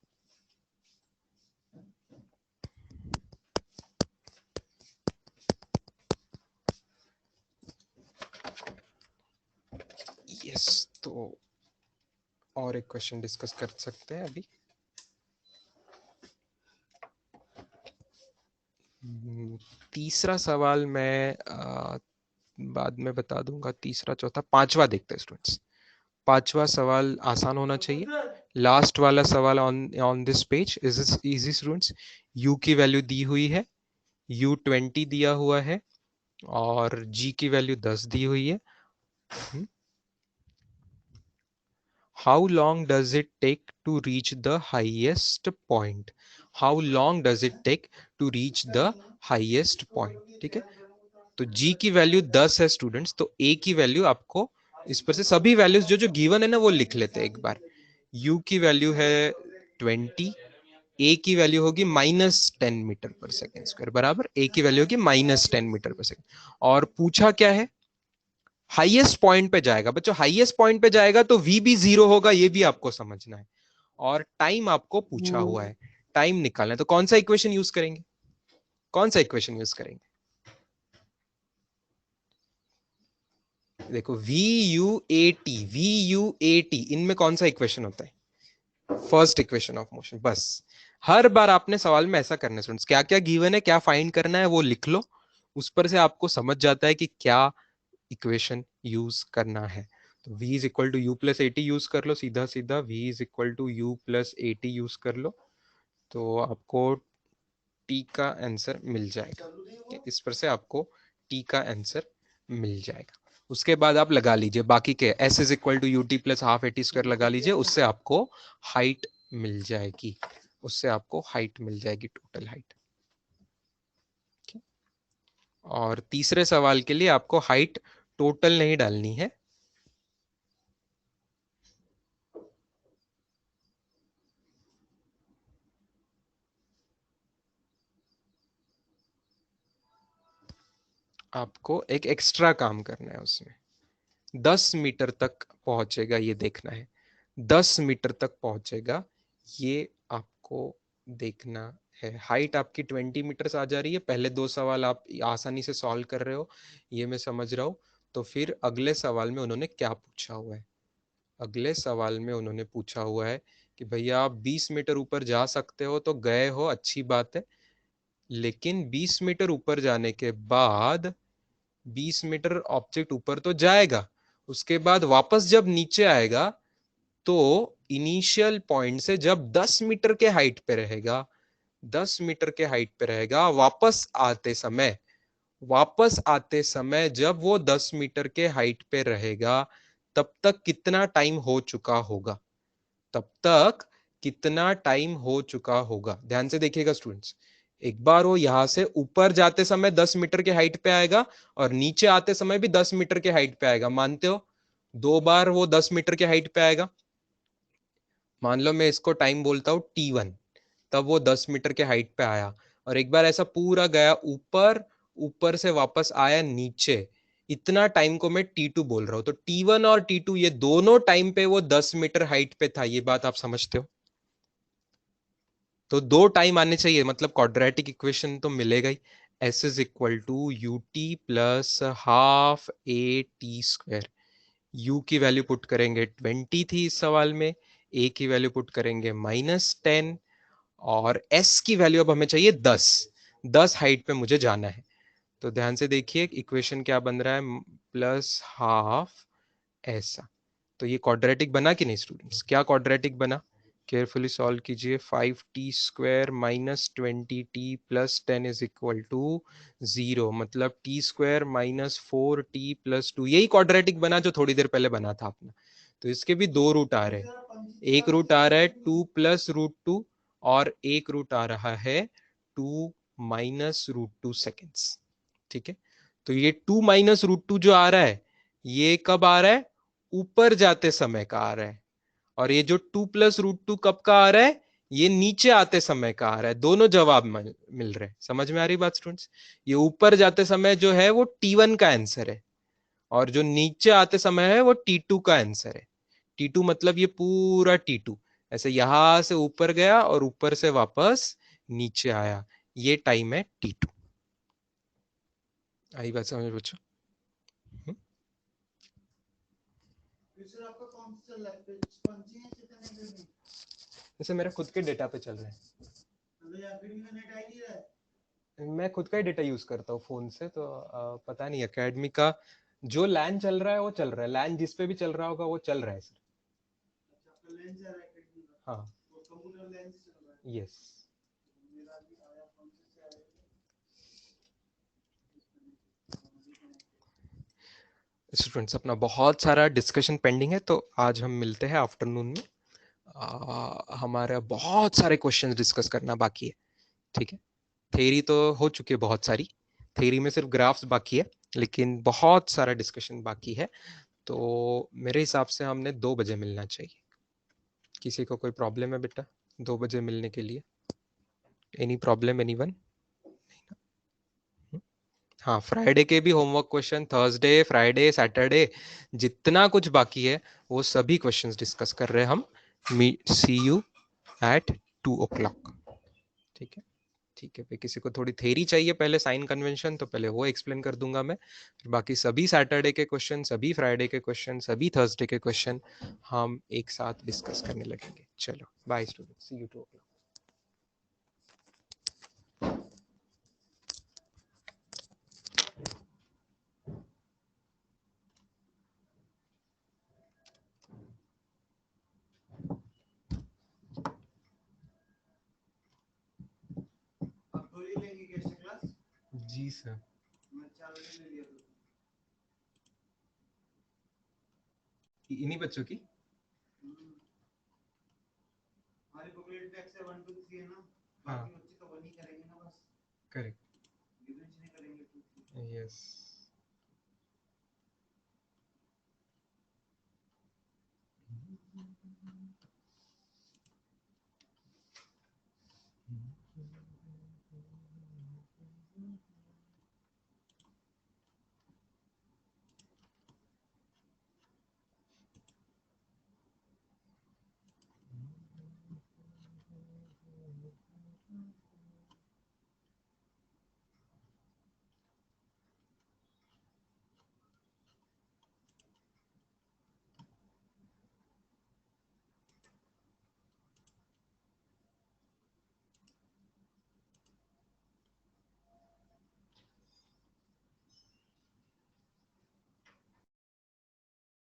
यस, तो और एक क्वेश्चन डिस्कस कर सकते हैं अभी। तीसरा सवाल मैं बाद में बता दूंगा, तीसरा चौथा पांचवा देखते हैं स्टूडेंट्स। पांचवा सवाल आसान होना चाहिए, लास्ट वाला सवाल on this page is easy students. u की वैल्यू दी हुई है, u20 दिया हुआ है और g की वैल्यू 10 दी हुई है। How long does it take to reach the highest point? How long does it take to reach the highest point? ठीक है, तो g की वैल्यू 10 है स्टूडेंट्स, तो a की वैल्यू आपको इस पर से सभी वैल्यूज जो जो गिवन है ना वो लिख लेते हैं एक बार। u की वैल्यू है 20, a की वैल्यू होगी -10 मीटर पर सेकेंड स्क्वायर, बराबर a की वैल्यू होगी -10 मीटर पर सेकेंड। और पूछा क्या है, हाईएस्ट पॉइंट पे जाएगा। बच्चों हाईएस्ट पॉइंट पे जाएगा तो v भी 0 होगा, ये भी आपको समझना है। और टाइम आपको पूछा हुआ है, टाइम निकालना है, तो कौन सा इक्वेशन यूज करेंगे, कौन सा इक्वेशन यूज करेंगे? देखो VU80 इनमें कौन सा इक्वेशन होता है? First equation of motion. बस हर बार आपने सवाल में ऐसा करना है, क्या क्या गिवन है, क्या फाइंड करना है वो लिख लो, उस पर से आपको समझ जाता है कि क्या इक्वेशन यूज करना है। तो v is equal to u plus 80 use कर लो, सीधा सीधा v is equal to u plus 80 use कर लो, तो आपको t का आंसर मिल जाएगा। इस पर से आपको t का आंसर मिल जाएगा। उसके बाद आप लगा लीजिए बाकी के, s is equal to u t plus half a t square लगा लीजिए, उससे आपको हाइट मिल जाएगी, उससे आपको हाइट मिल जाएगी, टोटल हाइट। और तीसरे सवाल के लिए आपको हाइट टोटल नहीं डालनी है, आपको एक एक्स्ट्रा काम करना है उसमें। 10 मीटर तक पहुंचेगा ये देखना है, 10 मीटर तक पहुंचेगा ये आपको देखना है। हाइट आपकी 20 मीटर आ जा रही है, पहले दो सवाल आप आसानी से सॉल्व कर रहे हो, ये मैं समझ रहा हूं। तो फिर अगले सवाल में उन्होंने क्या पूछा हुआ है, अगले सवाल में उन्होंने पूछा हुआ है कि भैया आप 20 मीटर ऊपर जा सकते हो, तो गए हो अच्छी बात है, लेकिन 20 मीटर ऊपर जाने के बाद 20 मीटर ऑब्जेक्ट ऊपर तो जाएगा, उसके बाद वापस जब नीचे आएगा तो इनिशियल पॉइंट से जब 10 मीटर के हाइट पे रहेगा, 10 मीटर के हाइट पे रहेगा, वापस आते समय जब वो 10 मीटर के हाइट पे रहेगा, तब तक कितना टाइम हो चुका होगा, तब तक कितना टाइम हो चुका होगा। ध्यान से देखिएगा स्टूडेंट्स, एक बार वो यहां से ऊपर जाते समय 10 मीटर के हाइट पे आएगा और नीचे आते समय भी 10 मीटर के हाइट पे आएगा, मानते हो? दो बार वो 10 मीटर के हाइट पे आएगा। मान लो मैं इसको टाइम बोलता हूं T1, तब वो 10 मीटर के हाइट पे आया, और एक बार ऐसा पूरा गया ऊपर, ऊपर से वापस आया नीचे, इतना टाइम को मैं T2 बोल रहा हूं, तो T1 और T2 ये दोनों टाइम पे वो 10 मीटर हाइट पे था, ये बात आप समझते हो। तो दो टाइम आने चाहिए, मतलब क्वाड्रेटिक इक्वेशन तो मिलेगा ही। S is equal to u t plus half a t square. U की वैल्यू पुट करेंगे 20 थी इस सवाल में, A की वैल्यू पुट करेंगे -10, और S की वैल्यू अब हमें चाहिए 10। 10 हाइट पे मुझे जाना है। तो ध्यान से देखिए इक्वेशन क्या बन रहा है, प्लस हाफ ऐसा। तो ये क्वाड्रेटिक बना कि नहीं स्टूडेंट्स, क्या क्वाड्रेटिक बना, केयरफुली सॉल्व कीजिए। 5t² minus 20t plus 10 is equal to 0, मतलब t² माइनस 4t प्लस 2, यही क्वाड्रेटिक बना जो थोड़ी देर पहले बना था अपना। तो इसके भी दो रूट आ रहे हैं, एक रूट आ रहा है 2 प्लस रूट 2, और एक रूट आ रहा है 2 माइनस रूट 2 सेकेंड्स। ठीक है, तो ये 2 माइनस रूट 2 जो आ रहा है, ये कब आ रहा है, ऊपर जाते समय का आ रहा है। और ये जो 2 प्लस रूट 2 कब का आ रहा है, ये नीचे आते समय का आ रहा है। दोनों जवाब मिल रहे हैं, समझ में आ रही बात स्टूडेंट्स। ये ऊपर जाते समय जो है वो T1 का आंसर है, और जो नीचे आते समय है वो T2 का आंसर है। T2 मतलब ये पूरा T2 ऐसे यहां से ऊपर गया और ऊपर से वापस नीचे आया, ये टाइम है T2। आई बात समझ बच्चों। जैसे मेरे खुद के डेटा पे चल रहे हैं, मैं खुद का ही डेटा यूज करता हूँ फोन से, तो पता नहीं एकेडमी का जो लैन चल रहा है वो चल रहा है, लैन जिस पे भी चल रहा होगा वो चल रहा है सर। हाँ, यस। स्टूडेंट्स अपना बहुत सारा डिस्कशन पेंडिंग है, तो आज हम मिलते हैं आफ्टरनून में। हमारा बहुत सारे क्वेश्चंस डिस्कस करना बाकी है। ठीक है, थ्योरी तो हो चुकी है बहुत सारी, थ्योरी में सिर्फ ग्राफ्स बाकी है, लेकिन बहुत सारा डिस्कशन बाकी है। तो मेरे हिसाब से हमने 2 बजे मिलना चाहिए। किसी को कोई प्रॉब्लम है बेटा 2 बजे मिलने के लिए, एनी प्रॉब्लम एनीवन? हाँ, फ्राइडे के भी homework question, Thursday Friday Saturday जितना कुछ बाकी है वो सभी क्वेश्चंस डिस्कस कर रहे हैं हम। सी यू एट 2 o'clock। ठीक है, ठीक है। फिर किसी को थोड़ी थेरी चाहिए पहले, साइन कन्वेंशन, तो पहले वो एक्सप्लेन कर दूंगा मैं। फिर बाकी सभी सैटरडे के क्वेश्चन, सभी फ्राइडे के क्वेश्चन, सभी थर्सडे के क्वेश्चन हम एक साथ डिस्कस करने लगेंगे। चलो bye student, see you 2 o'clock। जी सर। इन्हीं बच्चों की हाँ, करेक्ट, यस।